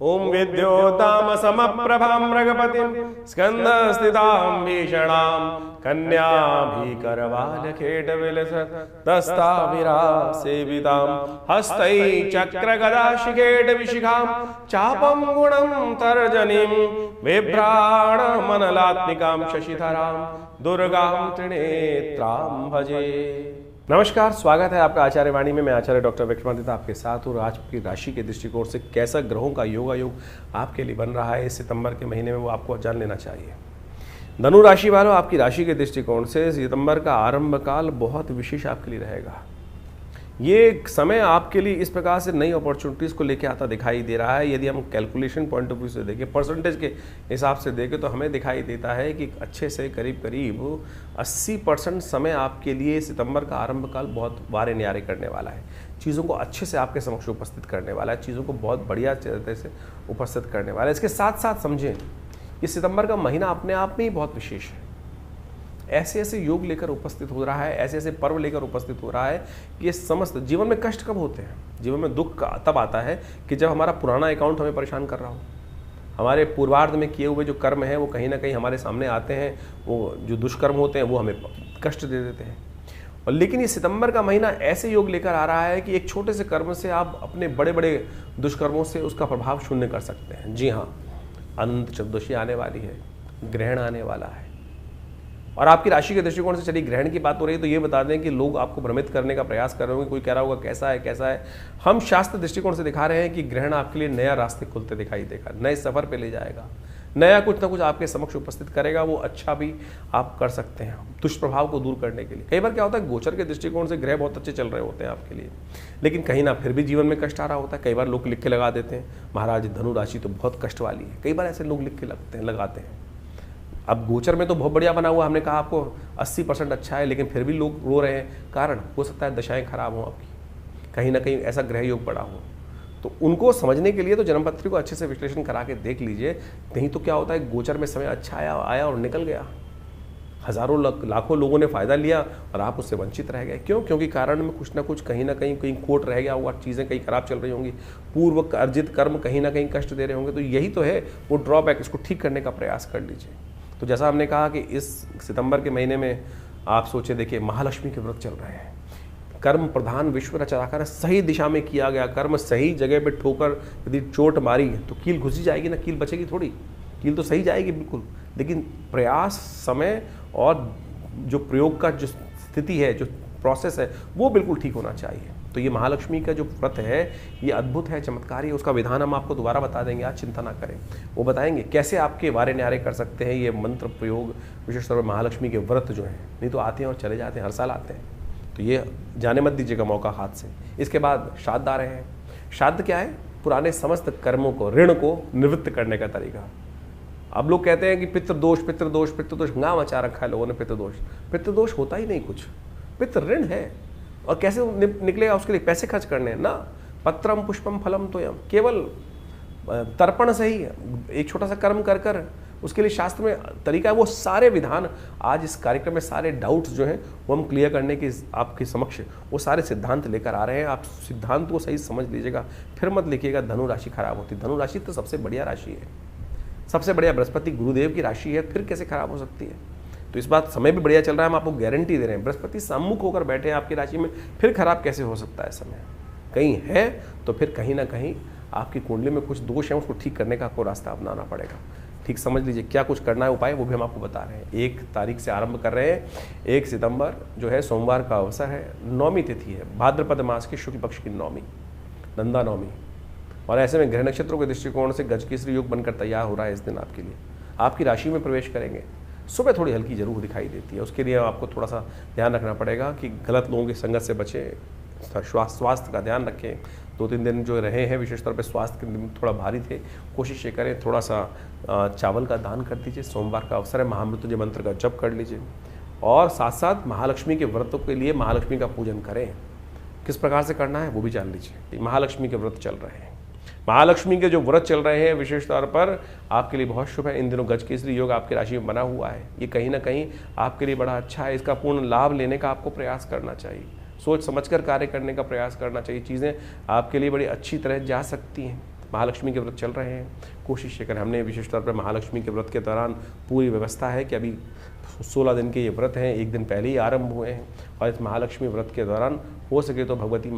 ओम विद्योताम समप्रभां मृगपतिं स्कंदस्थितां भीषणां कन्याभिकरवालखेटविलसत्तस्ताभिरासेवितां हस्तै चक्रगदाशिखेटविशिखां चापं गुणं तर्जनीं बिभ्राणमनलात्मिकां शशिधरां दुर्गां त्रिनेत्रां भजे। नमस्कार, स्वागत है आपका आचार्य वाणी में। मैं आचार्य डॉक्टर विक्रमादित्य आपके साथ हूँ। आज की राशि के दृष्टिकोण से कैसा ग्रहों का योगायोग आपके लिए बन रहा है इस सितंबर के महीने में, वो आपको जान लेना चाहिए। धनु राशि वालों, आपकी राशि के दृष्टिकोण से सितंबर का आरंभ काल बहुत विशेष आपके लिए रहेगा। ये समय आपके लिए इस प्रकार से नई अपॉर्चुनिटीज़ को लेकर आता दिखाई दे रहा है। यदि हम कैलकुलेशन पॉइंट ऑफ व्यू से देखें, परसेंटेज के हिसाब से देखें, तो हमें दिखाई देता है कि अच्छे से करीब 80% समय आपके लिए सितंबर का आरंभ काल बहुत वारे न्यारे करने वाला है। चीज़ों को अच्छे से आपके समक्ष उपस्थित करने वाला है, चीज़ों को बहुत बढ़िया तरह से उपस्थित करने वाला है। इसके साथ साथ समझें कि सितंबर का महीना अपने आप में ही बहुत विशेष है। ऐसे ऐसे योग लेकर उपस्थित हो रहा है, ऐसे ऐसे पर्व लेकर उपस्थित हो रहा है कि ये समस्त जीवन में कष्ट कब होते हैं, जीवन में दुख तब आता है कि जब हमारा पुराना अकाउंट हमें परेशान कर रहा हो। हमारे पूर्वार्ध में किए हुए जो कर्म हैं वो कहीं ना कहीं हमारे सामने आते हैं, वो जो दुष्कर्म होते हैं वो हमें कष्ट दे देते हैं। और लेकिन ये सितंबर का महीना ऐसे योग लेकर आ रहा है कि एक छोटे से कर्म से आप अपने बड़े बड़े दुष्कर्मों से उसका प्रभाव शून्य कर सकते हैं। जी हाँ, अनंत चतुर्दशी आने वाली है, ग्रहण आने वाला है। और आपकी राशि के दृष्टिकोण से चलिए ग्रहण की बात हो रही है तो ये बता दें कि लोग आपको भ्रमित करने का प्रयास कर रहे होंगे। कोई कह रहा होगा कैसा है कैसा है। हम शास्त्र दृष्टिकोण से दिखा रहे हैं कि ग्रहण आपके लिए नया रास्ते खुलते दिखाई देगा, नए सफर पे ले जाएगा, नया कुछ ना कुछ आपके समक्ष उपस्थित करेगा। वो अच्छा भी आप कर सकते हैं दुष्प्रभाव को दूर करने के लिए। कई बार क्या होता है, गोचर के दृष्टिकोण से ग्रह बहुत अच्छे चल रहे होते हैं आपके लिए, लेकिन कहीं ना फिर भी जीवन में कष्ट आ रहा होता है। कई बार लोग लिख के लगा देते हैं, महाराज धनु राशि तो बहुत कष्ट वाली है। कई बार ऐसे लोग लिख के लगाते हैं। अब गोचर में तो बहुत बढ़िया बना हुआ, हमने कहा आपको 80% अच्छा है, लेकिन फिर भी लोग रो रहे हैं। कारण हो सकता है दशाएं खराब हों आपकी, कहीं ना कहीं ऐसा ग्रह योग पड़ा हो। तो उनको समझने के लिए तो जन्मपत्री को अच्छे से विश्लेषण करा के देख लीजिए। नहीं तो क्या होता है, गोचर में समय अच्छा आया और निकल गया, हजारों लाखों लोगों ने फायदा लिया और आप उससे वंचित रह गए। क्यों? क्योंकि कारण में कुछ ना कुछ कहीं ना कहीं खोट रह गया होगा, चीज़ें कहीं खराब चल रही होंगी, पूर्व अर्जित कर्म कहीं ना कहीं कष्ट दे रहे होंगे। तो यही तो है वो ड्रॉबैक, इसको ठीक करने का प्रयास कर लीजिए। तो जैसा हमने कहा कि इस सितंबर के महीने में आप सोचे, देखिए महालक्ष्मी के व्रत चल रहे हैं। कर्म प्रधान विश्व रचनाकार, सही दिशा में किया गया कर्म, सही जगह पे ठोकर यदि चोट मारी तो कील घुसी जाएगी ना, कील बचेगी थोड़ी, कील तो सही जाएगी बिल्कुल, लेकिन प्रयास, समय और जो प्रयोग का जो स्थिति है, जो प्रोसेस है, वो बिल्कुल ठीक होना चाहिए। तो ये महालक्ष्मी का जो व्रत है ये अद्भुत है, चमत्कारी है। उसका विधान हम आपको दोबारा बता देंगे, आज चिंता ना करें। वो बताएंगे कैसे आपके वारे न्यारे कर सकते हैं ये मंत्र प्रयोग, विशेष तौर पर महालक्ष्मी के व्रत जो हैं। नहीं तो आते हैं और चले जाते हैं, हर साल आते हैं, तो ये जाने मत दीजिएगा मौका हाथ से। इसके बाद श्राद्ध आ रहे हैं। श्राद्ध क्या है? पुराने समस्त कर्मों को, ऋण को निवृत्त करने का तरीका। अब लोग कहते हैं कि पितृदोष पितृदोष पितृदोष, हंगाम मचा रखा है लोगों ने। पितृदोष होता ही नहीं कुछ, पितृ ऋण है। और कैसे निकलेगा? उसके लिए पैसे खर्च करने हैं ना। पत्रम पुष्पम फलम तोयम, केवल तर्पण से ही एक छोटा सा कर्म कर कर उसके लिए शास्त्र में तरीका है। वो सारे विधान आज इस कार्यक्रम में, सारे डाउट्स जो हैं वो हम क्लियर करने के आपके समक्ष वो सारे सिद्धांत लेकर आ रहे हैं। आप सिद्धांत को सही समझ लीजिएगा, फिर मत लिखिएगा धनु राशि खराब होती। धनु राशि तो सबसे बढ़िया राशि है, सबसे बढ़िया बृहस्पति गुरुदेव की राशि है, फिर कैसे खराब हो सकती है? तो इस बात समय भी बढ़िया चल रहा है, हम आपको गारंटी दे रहे हैं। बृहस्पति सम्मुख होकर बैठे हैं आपकी राशि में, फिर खराब कैसे हो सकता है समय? कहीं है तो फिर कहीं ना कहीं आपकी कुंडली में कुछ दोष है, उसको ठीक करने का आपको रास्ता अपनाना पड़ेगा। ठीक समझ लीजिए क्या कुछ करना है उपाय, वो भी हम आपको बता रहे हैं। 1 तारीख से आरंभ कर रहे हैं। 1 सितंबर जो है सोमवार का अवसर है, नौमी तिथि है, भाद्रपद मास की शुक्ल पक्ष की नौमी, नंदा नौमी। और ऐसे में ग्रह नक्षत्रों के दृष्टिकोण से गजकेसरी योग बनकर तैयार हो रहा है इस दिन आपके लिए। आपकी राशि में प्रवेश करेंगे। सुबह थोड़ी हल्की जरूर दिखाई देती है, उसके लिए आपको थोड़ा सा ध्यान रखना पड़ेगा कि गलत लोगों की संगत से बचें, स्वास्थ्य का ध्यान रखें। 2-3 दिन जो रहे हैं विशेष तौर पे स्वास्थ्य के दिन थोड़ा भारी थे, कोशिश ये करें थोड़ा सा चावल का दान कर दीजिए। सोमवार का अवसर है, महामृत्युंजय मंत्र का जप कर लीजिए और साथ साथ महालक्ष्मी के व्रतों के लिए महालक्ष्मी का पूजन करें। किस प्रकार से करना है वो भी जान लीजिए। महालक्ष्मी के व्रत चल रहे हैं, महालक्ष्मी के जो व्रत चल रहे हैं विशेष तौर पर आपके लिए बहुत शुभ है। इन दिनों गजकेसरी योग आपकी राशि में बना हुआ है, ये कहीं ना कहीं आपके लिए बड़ा अच्छा है। इसका पूर्ण लाभ लेने का आपको प्रयास करना चाहिए, सोच समझकर कार्य करने का प्रयास करना चाहिए। चीज़ें आपके लिए बड़ी अच्छी तरह जा सकती हैं। महालक्ष्मी के व्रत चल रहे हैं, कोशिश ये करें। हमने विशेष तौर पर महालक्ष्मी के व्रत के दौरान पूरी व्यवस्था है कि अभी 16 दिन के ये व्रत हैं, एक दिन पहले ही आरंभ हुए हैं। और इस महालक्ष्मी व्रत के दौरान हो सके तो भगवती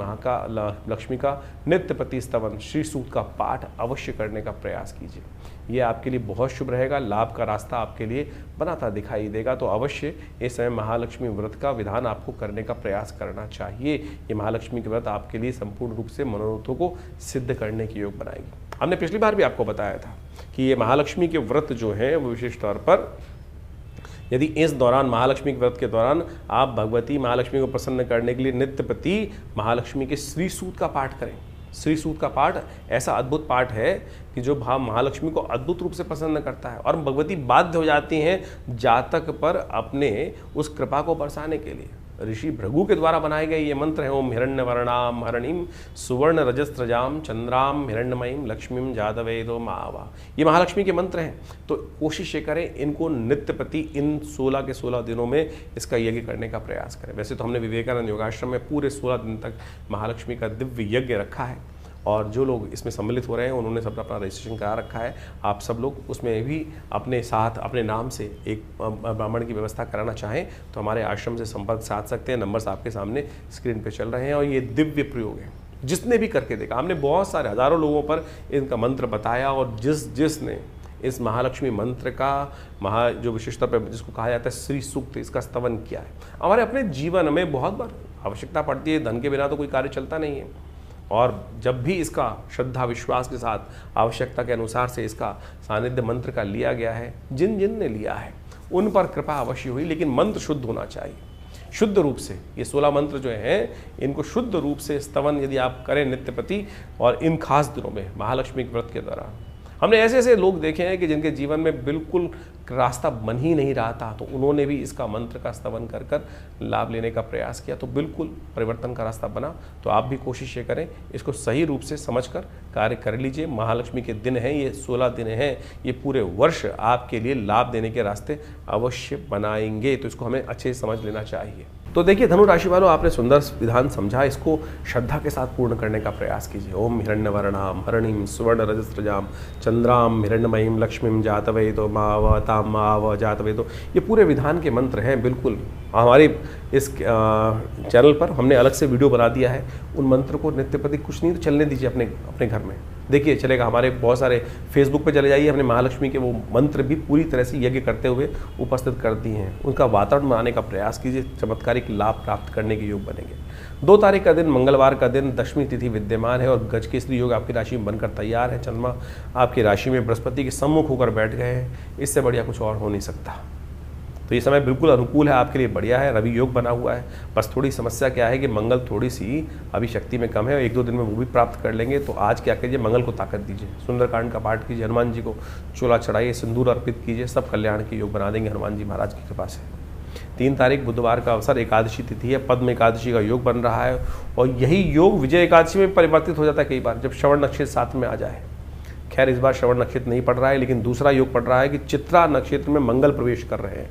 लक्ष्मी का नित्य प्रति स्तवन श्री सूक्त का पाठ अवश्य करने का प्रयास कीजिए। ये आपके लिए बहुत शुभ रहेगा, लाभ का रास्ता आपके लिए बनाता दिखाई देगा। तो अवश्य इस समय महालक्ष्मी व्रत का विधान आपको करने का प्रयास करना चाहिए। ये महालक्ष्मी के व्रत आपके लिए संपूर्ण रूप से मनोरथों को सिद्ध करने के योग बनाएगी। हमने पिछली बार भी आपको बताया था कि ये महालक्ष्मी के व्रत जो है वो विशेष तौर पर यदि इस दौरान महालक्ष्मी के व्रत के दौरान आप भगवती महालक्ष्मी को प्रसन्न करने के लिए नित्य प्रति महालक्ष्मी के श्री सूक्त का पाठ करें। श्री सूक्त का पाठ ऐसा अद्भुत पाठ है कि जो महालक्ष्मी को अद्भुत रूप से प्रसन्न करता है और भगवती बाध्य हो जाती हैं जातक पर अपने उस कृपा को बरसाने के लिए। ऋषि भृगु के द्वारा बनाए गए ये मंत्र हैं, ओम हिरण्यवर्णाम हरणीम सुवर्ण रजस्त्रजाम चंद्राम हिरण्यमयीम लक्ष्मीम जातवेदो मावा। ये महालक्ष्मी के मंत्र हैं। तो कोशिश ये करें इनको नित्य प्रति इन 16 के 16 दिनों में इसका यज्ञ करने का प्रयास करें। वैसे तो हमने विवेकानंद योगाश्रम में पूरे 16 दिन तक महालक्ष्मी का दिव्य यज्ञ रखा है और जो लोग इसमें सम्मिलित हो रहे हैं उन्होंने सब अपना रजिस्ट्रेशन करा रखा है। आप सब लोग उसमें भी अपने साथ अपने नाम से एक ब्राह्मण की व्यवस्था कराना चाहें तो हमारे आश्रम से संपर्क साध सकते हैं। नंबर्स आपके सामने स्क्रीन पे चल रहे हैं और ये दिव्य प्रयोग है। जिसने भी करके देखा, हमने बहुत सारे हज़ारों लोगों पर इनका मंत्र बताया और जिसने इस महालक्ष्मी मंत्र का जो विशेषता पर जिसको कहा जाता है श्री सूक्त, इसका स्तवन किया है। हमारे अपने जीवन में बहुत बार आवश्यकता पड़ती है, धन के बिना तो कोई कार्य चलता नहीं है। और जब भी इसका श्रद्धा विश्वास के साथ आवश्यकता के अनुसार से इसका सानिध्य मंत्र का लिया गया है, जिन ने लिया है उन पर कृपा अवश्य हुई। लेकिन मंत्र शुद्ध होना चाहिए, शुद्ध रूप से। ये 16 मंत्र जो हैं इनको शुद्ध रूप से स्तवन यदि आप करें नित्य प्रति और इन खास दिनों में महालक्ष्मी के व्रत के दौरान। हमने ऐसे ऐसे लोग देखे हैं कि जिनके जीवन में बिल्कुल रास्ता बन ही नहीं रहा था, तो उन्होंने भी इसका मंत्र का स्तवन कर कर लाभ लेने का प्रयास किया, तो बिल्कुल परिवर्तन का रास्ता बना। तो आप भी कोशिश ये करें, इसको सही रूप से समझकर कार्य कर लीजिए। महालक्ष्मी के दिन हैं, ये 16 दिन हैं, ये पूरे वर्ष आपके लिए लाभ देने के रास्ते अवश्य बनाएंगे। तो इसको हमें अच्छे से समझ लेना चाहिए। तो देखिए धनु राशि वालों, आपने सुंदर विधान समझा, इसको श्रद्धा के साथ पूर्ण करने का प्रयास कीजिए। ओम हिरण्यवर्णाम हरणीम सुवर्ण रजस्त्रजाम चंद्राम हिरण्यमयीम लक्ष्मीम जातवेदो माव ताम माव जातवेदो। ये पूरे विधान के मंत्र हैं। बिल्कुल हमारे इस चैनल पर हमने अलग से वीडियो बना दिया है। उन मंत्र को नित्य प्रति कुछ नहीं तो चलने दीजिए अपने घर में, देखिए चलेगा। हमारे बहुत सारे फेसबुक पे चले जाइए, हमने महालक्ष्मी के वो मंत्र भी पूरी तरह से यज्ञ करते हुए उपस्थित कर दिए हैं। उनका वातावरण बनाने का प्रयास कीजिए, चमत्कारिक लाभ प्राप्त करने के योग बनेंगे। 2 तारीख का दिन मंगलवार का दिन, दशमी तिथि विद्यमान है और गजकेसरी योग आपकी राशि में बनकर तैयार है। चंद्रमा आपकी राशि में बृहस्पति के सम्मुख होकर बैठ गए हैं। इससे बढ़िया कुछ और हो नहीं सकता। तो ये समय बिल्कुल अनुकूल है आपके लिए, बढ़िया है। रवि योग बना हुआ है। बस थोड़ी समस्या क्या है कि मंगल थोड़ी सी अभी शक्ति में कम है, 1-2 दिन में वो भी प्राप्त कर लेंगे। तो आज क्या कीजिए, मंगल को ताकत दीजिए, सुंदरकांड का पाठ कीजिए, हनुमान जी को चोला चढ़ाइए, सिंदूर अर्पित कीजिए, सब कल्याण के योग बना देंगे हनुमान जी महाराज की कृपा से। 3 तारीख बुधवार का अवसर, एकादशी तिथि है, पद्म एकादशी का योग बन रहा है और यही योग विजय एकादशी में परिवर्तित हो जाता है कई बार, जब श्रवण नक्षत्र साथ में आ जाए। खैर इस बार श्रवण नक्षत्र नहीं पड़ रहा है, लेकिन दूसरा योग पड़ रहा है कि चित्रा नक्षत्र में मंगल प्रवेश कर रहे हैं,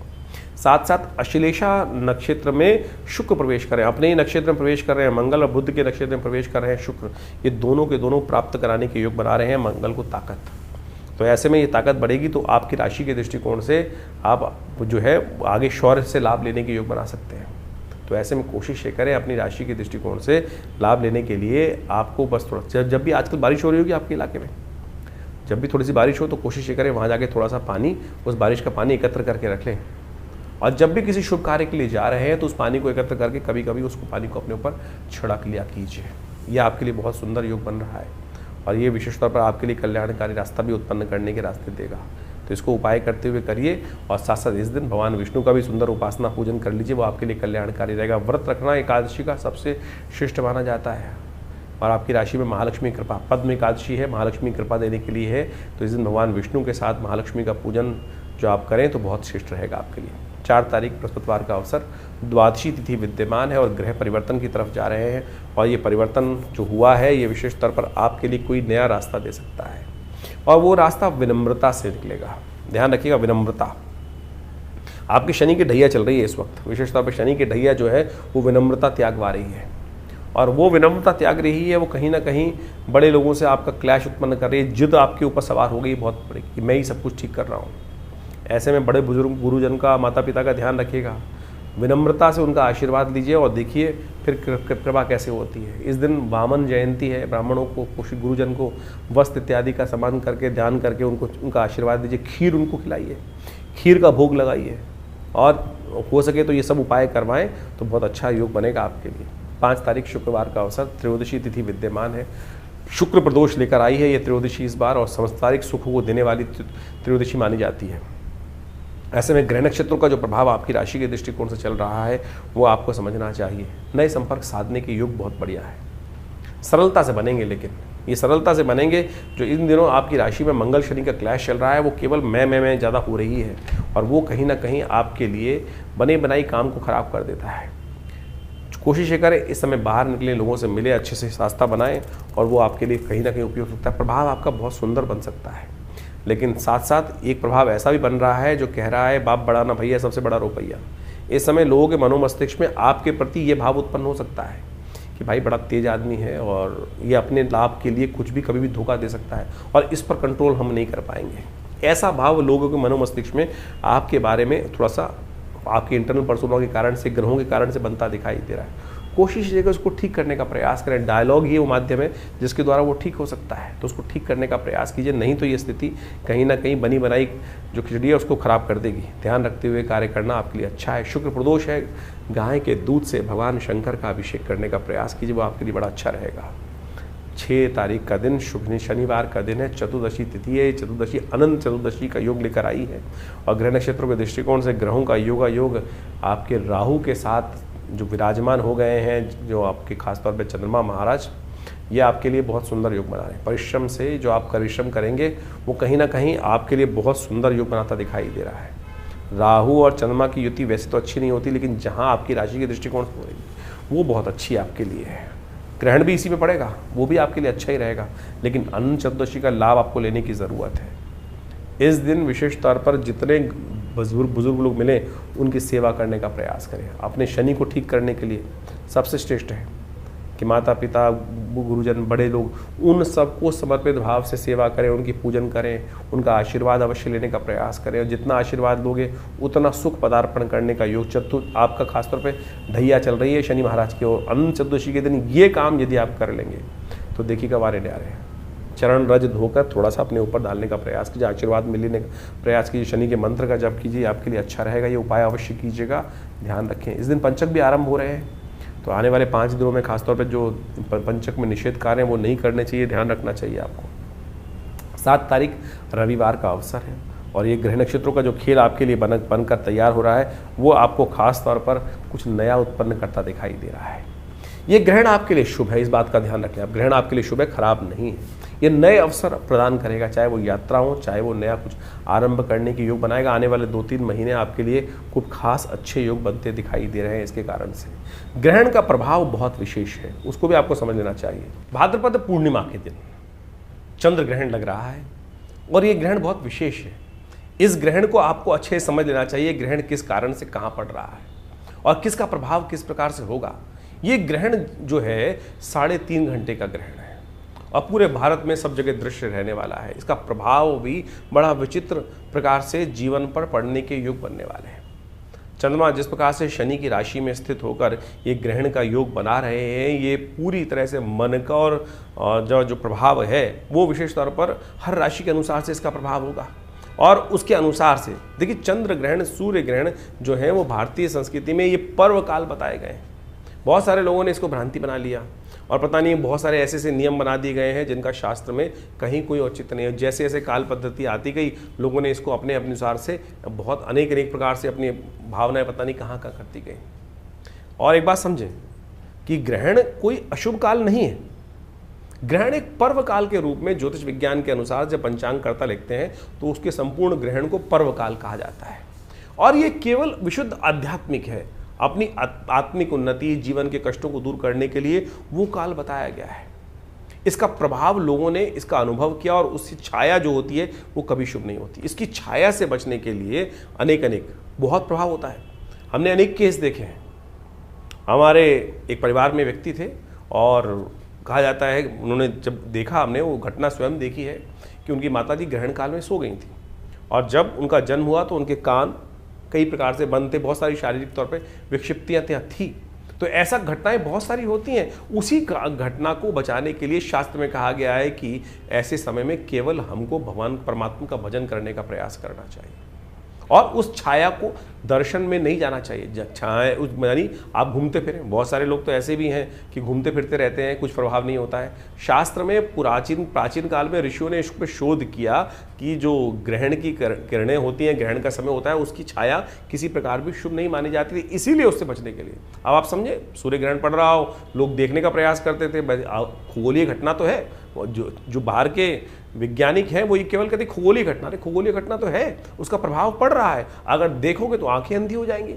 साथ साथ अश्लेषा नक्षत्र में शुक्र प्रवेश कर रहे हैं। अपने ही नक्षत्र में प्रवेश कर रहे हैं मंगल और बुध के नक्षत्र में प्रवेश कर रहे हैं शुक्र। ये दोनों के दोनों प्राप्त कराने के योग बना रहे हैं मंगल को ताकत। तो ऐसे में ये ताकत बढ़ेगी तो आपकी राशि के दृष्टिकोण से आप जो है आगे शौर्य से लाभ लेने के योग बना सकते हैं। तो ऐसे में कोशिश ये करें अपनी राशि के दृष्टिकोण से लाभ लेने के लिए। आपको बस थोड़ा, जब भी आजकल बारिश हो रही होगी आपके इलाके में, जब भी थोड़ी सी बारिश हो तो कोशिश ये करें वहाँ जाके थोड़ा सा पानी, उस बारिश का पानी एकत्र करके रख लें। और जब भी किसी शुभ कार्य के लिए जा रहे हैं तो उस पानी को एकत्र करके कभी कभी उसको पानी को अपने ऊपर छिड़क लिया कीजिए। ये आपके लिए बहुत सुंदर योग बन रहा है और ये विशेष तौर पर आपके लिए कल्याणकारी रास्ता भी उत्पन्न करने के रास्ते देगा। तो इसको उपाय करते हुए करिए और साथ साथ इस दिन भगवान विष्णु का भी सुंदर उपासना पूजन कर लीजिए, वो आपके लिए कल्याणकारी रहेगा। व्रत रखना एकादशी का सबसे श्रेष्ठ माना जाता है और आपकी राशि में महालक्ष्मी कृपा, पद्म एकादशी है, महालक्ष्मी कृपा देने के लिए है। तो इस दिन भगवान विष्णु के साथ महालक्ष्मी का पूजन जो आप करें तो बहुत श्रेष्ठ रहेगा आपके लिए। 4 तारीख बृहस्पतिवार का अवसर, द्वादशी तिथि विद्यमान है और ग्रह परिवर्तन की तरफ जा रहे हैं और ये परिवर्तन जो हुआ है ये विशेष तौर पर आपके लिए कोई नया रास्ता दे सकता है और वो रास्ता विनम्रता से निकलेगा। ध्यान रखिएगा, विनम्रता। आपकी शनि की ढैया चल रही है इस वक्त, विशेष तौर पर शनि की ढैया जो है वो विनम्रता त्याग वा रही है और वो विनम्रता त्याग रही है, वो कहीं ना कहीं बड़े लोगों से आपका क्लैश उत्पन्न कर रही है, जिद आपके ऊपर सवार हो गई बहुत बड़ी कि मैं ही सब कुछ ठीक कर रहा हूँ। ऐसे में बड़े बुजुर्ग गुरुजन का, माता पिता का ध्यान रखिएगा, विनम्रता से उनका आशीर्वाद लीजिए और देखिए फिर कृपा कैसे होती है। इस दिन वामन जयंती है, ब्राह्मणों को, गुरुजन को वस्त्र इत्यादि का सामान करके, ध्यान करके उनका आशीर्वाद दीजिए। खीर उनको खिलाइए, खीर का भोग लगाइए और हो सके तो ये सब उपाय करवाएं तो बहुत अच्छा योग बनेगा आपके लिए। 5 तारीख शुक्रवार का अवसर, त्रयोदशी तिथि विद्यमान है, शुक्र प्रदोष लेकर आई है ये त्रयोदशी इस बार, और समस्तारिक सुखों को देने वाली त्रयोदशी मानी जाती है। ऐसे में ग्रह नक्षत्रों का जो प्रभाव आपकी राशि के दृष्टिकोण से चल रहा है वो आपको समझना चाहिए। नए संपर्क साधने के योग बहुत बढ़िया है, सरलता से बनेंगे, लेकिन ये सरलता से बनेंगे जो इन दिनों आपकी राशि में मंगल शनि का क्लैश चल रहा है वो केवल मैं ज़्यादा हो रही है और वो कहीं ना कहीं आपके लिए बने बनाई काम को ख़राब कर देता है। कोशिश ये करें इस समय बाहर निकलें, लोगों से मिले, अच्छे से रास्ता बनाएं और वो आपके लिए कहीं ना कहीं उपयोग सकता है। प्रभाव आपका बहुत सुंदर बन सकता है, लेकिन साथ साथ एक प्रभाव ऐसा भी बन रहा है जो कह रहा है बाप बड़ा ना भैया, सबसे बड़ा रुपया। इस समय लोगों के मनोमस्तिष्क में आपके प्रति ये भाव उत्पन्न हो सकता है कि भाई बड़ा तेज आदमी है और ये अपने लाभ के लिए कुछ भी कभी भी धोखा दे सकता है और इस पर कंट्रोल हम नहीं कर पाएंगे। ऐसा भाव लोगों के मनोमस्तिष्क में आपके बारे में थोड़ा सा आपके इंटरनल पर्सोना के कारण से, ग्रहों के कारण से बनता दिखाई दे रहा है। कोशिश ये कि उसको ठीक करने का प्रयास करें। डायलॉग ही वो माध्यम है जिसके द्वारा वो ठीक हो सकता है, तो उसको ठीक करने का प्रयास कीजिए, नहीं तो ये स्थिति कहीं ना कहीं बनी बनाई जो खिचड़ी है उसको खराब कर देगी। ध्यान रखते हुए कार्य करना आपके लिए अच्छा है। शुक्र प्रदोष है, गाय के दूध से भगवान शंकर का अभिषेक करने का प्रयास कीजिए, वो आपके लिए बड़ा अच्छा रहेगा। 6 तारीख का दिन शुभ शनिवार का दिन है, चतुर्दशी तिथि है। चतुर्दशी अनंत चतुर्दशी का योग लेकर आई है और ग्रह नक्षत्रों के दृष्टिकोण से ग्रहों का योग आपके राहु के साथ जो विराजमान हो गए हैं, जो आपके खासतौर पे चंद्रमा महाराज, ये आपके लिए बहुत सुंदर योग बना रहे हैं। परिश्रम से जो आप परिश्रम करेंगे वो कहीं ना कहीं आपके लिए बहुत सुंदर योग बनाता दिखाई दे रहा है। राहु और चंद्रमा की युति वैसे तो अच्छी नहीं होती, लेकिन जहाँ आपकी राशि के दृष्टिकोण से हो रही है वो बहुत अच्छी आपके लिए है। ग्रहण भी इसी में पड़ेगा, वो भी आपके लिए अच्छा ही रहेगा, लेकिन अनंत चतुर्दशी का लाभ आपको लेने की ज़रूरत है। इस दिन विशेष तौर पर जितने बुजुर्ग लोग मिले उनकी सेवा करने का प्रयास करें। अपने शनि को ठीक करने के लिए सबसे श्रेष्ठ है कि माता पिता, गुरुजन, बड़े लोग, उन सबको समर्पित भाव से सेवा करें, उनकी पूजन करें, उनका आशीर्वाद अवश्य लेने का प्रयास करें और जितना आशीर्वाद लोगे उतना सुख पदार्पण करने का योग आपका खासतौर पे ढैया चल रही है शनि महाराज की ओर। अनंत चतुर्दशी के दिन ये काम यदि आप कर लेंगे तो देखिएगा वारे न्यारे हैं। चरण रज धोकर थोड़ा सा अपने ऊपर डालने का प्रयास कीजिए, आशीर्वाद मिलने का प्रयास कीजिए, शनि के मंत्र का जप कीजिए, आपके लिए अच्छा रहेगा। ये उपाय अवश्य कीजिएगा। ध्यान रखें इस दिन पंचक भी आरंभ हो रहे हैं, तो आने वाले 5 दिनों में खासतौर पर जो पंचक में निषेध कार्य हैं वो नहीं करने चाहिए, ध्यान रखना चाहिए आपको। 7 तारीख रविवार का अवसर है और ये ग्रह नक्षत्रों का जो खेल आपके लिए बनकर तैयार हो रहा है वो आपको खास तौर पर कुछ नया उत्पन्न करता दिखाई दे रहा है। ये ग्रहण आपके लिए शुभ है, इस बात का ध्यान रखें आप। ग्रहण आपके लिए शुभ है, खराब नहीं है। ये नए अवसर प्रदान करेगा, चाहे वो यात्रा हो, चाहे वो नया कुछ आरंभ करने की योग बनाएगा। आने वाले 2-3 महीने आपके लिए खूब खास अच्छे योग बनते दिखाई दे रहे हैं। इसके कारण से ग्रहण का प्रभाव बहुत विशेष है, उसको भी आपको समझ लेना चाहिए। भाद्रपद पूर्णिमा के दिन चंद्र ग्रहण लग रहा है और ये ग्रहण बहुत विशेष है। इस ग्रहण को आपको अच्छे से समझ लेना चाहिए, ग्रहण किस कारण से कहाँ पड़ रहा है और किसका प्रभाव किस प्रकार से होगा। ये ग्रहण जो है 3.5 घंटे का ग्रहण है और पूरे भारत में सब जगह दृश्य रहने वाला है। इसका प्रभाव भी बड़ा विचित्र प्रकार से जीवन पर पड़ने के योग बनने वाले हैं। चंद्रमा जिस प्रकार से शनि की राशि में स्थित होकर ये ग्रहण का योग बना रहे हैं, ये पूरी तरह से मन का और जो प्रभाव है वो विशेष तौर पर हर राशि के अनुसार से इसका प्रभाव होगा और उसके अनुसार से देखिए चंद्र ग्रहण, सूर्य ग्रहण जो है वो भारतीय संस्कृति में ये पर्व काल बताए गए हैं। बहुत सारे लोगों ने इसको भ्रांति बना लिया और पता नहीं बहुत सारे ऐसे ऐसे नियम बना दिए गए हैं जिनका शास्त्र में कहीं कोई औचित्य नहीं है। जैसे जैसे काल पद्धति आती गई लोगों ने इसको अपने अनुसार से बहुत अनेक प्रकार से अपनी भावनाएं पता नहीं कहाँ करती गई। और एक बात समझें कि ग्रहण कोई अशुभ काल नहीं है। ग्रहण एक पर्व काल के रूप में ज्योतिष विज्ञान के अनुसार जब पंचांगकर्ता लिखते हैं तो उसके संपूर्ण ग्रहण को पर्व काल कहा जाता है और ये केवल विशुद्ध आध्यात्मिक है। अपनी आत्मिक उन्नति, जीवन के कष्टों को दूर करने के लिए वो काल बताया गया है। इसका प्रभाव लोगों ने इसका अनुभव किया और उसकी छाया जो होती है वो कभी शुभ नहीं होती। इसकी छाया से बचने के लिए अनेक बहुत प्रभाव होता है। हमने अनेक केस देखे हैं। हमारे एक परिवार में व्यक्ति थे और कहा जाता है, उन्होंने जब देखा, हमने वो घटना स्वयं देखी है कि उनकी माता जी ग्रहण काल में सो गई थी और जब उनका जन्म हुआ तो उनके कान कई प्रकार से बंद थे, बहुत सारी शारीरिक तौर पे विक्षिप्तियाँ थी। तो ऐसा घटनाएं बहुत सारी होती हैं। उसी घटना को बचाने के लिए शास्त्र में कहा गया है कि ऐसे समय में केवल हमको भगवान परमात्मा का भजन करने का प्रयास करना चाहिए और उस छाया को दर्शन में नहीं जाना चाहिए। छाया उस यानी आप घूमते फिरें, बहुत सारे लोग तो ऐसे भी हैं कि घूमते फिरते रहते हैं, कुछ प्रभाव नहीं होता है। शास्त्र में प्राचीन काल में ऋषियों ने इस पर शोध किया कि जो ग्रहण की किरणें होती हैं, ग्रहण का समय होता है, उसकी छाया किसी प्रकार भी शुभ नहीं मानी जाती थी, इसीलिए उससे बचने के लिए। अब आप समझे, सूर्य ग्रहण पड़ रहा हो, लोग देखने का प्रयास करते थे, खगोलीय घटना तो है, जो बाहर के वैज्ञानिक हैं वो ये केवल कहते खगोलीय घटना, अरे खगोलीय घटना तो है, उसका प्रभाव पड़ रहा है, अगर देखोगे तो आंखें अंधी हो जाएंगी।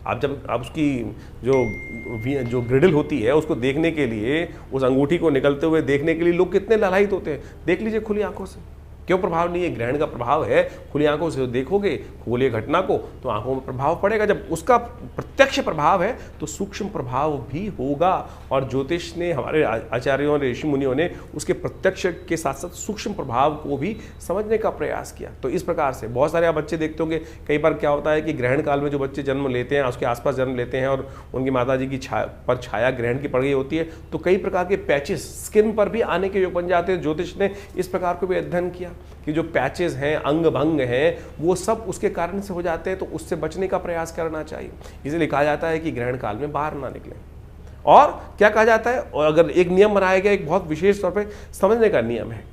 आप उसकी जो ग्रिडल होती है उसको देखने के लिए, उस अंगूठी को निकलते हुए देखने के लिए लोग कितने लालायित होते हैं। देख लीजिए खुली आंखों से, क्यों प्रभाव नहीं है? ग्रहण का प्रभाव है, खुली आंखों से देखोगे खगोलीय घटना को तो आंखों में प्रभाव पड़ेगा। जब उसका प्रत्यक्ष प्रभाव है तो सूक्ष्म प्रभाव भी होगा। और ज्योतिष ने, हमारे आचार्यों और ऋषि मुनियों ने उसके प्रत्यक्ष के साथ साथ सूक्ष्म प्रभाव को भी समझने का प्रयास किया। तो इस प्रकार से बहुत सारे आप बच्चे देखते होंगे, कई बार क्या होता है कि ग्रहण काल में जो बच्चे जन्म लेते हैं, उसके आसपास जन्म लेते हैं और उनकी माता जी की छाया ग्रहण की पड़ गई होती है, तो कई प्रकार के पैचेस स्किन पर भी आने के योग बन जाते हैं। ज्योतिष ने इस प्रकार को भी अध्ययन किया कि जो पैचेस हैं, अंग भंग हैं, वो सब उसके कारण से हो जाते हैं, तो उससे बचने का प्रयास करना चाहिए। इसलिए कहा जाता है कि ग्रहण काल में बाहर ना निकलें। और क्या कहा जाता है, और अगर एक नियम बनाया गया, एक बहुत विशेष तौर पे समझने का नियम है,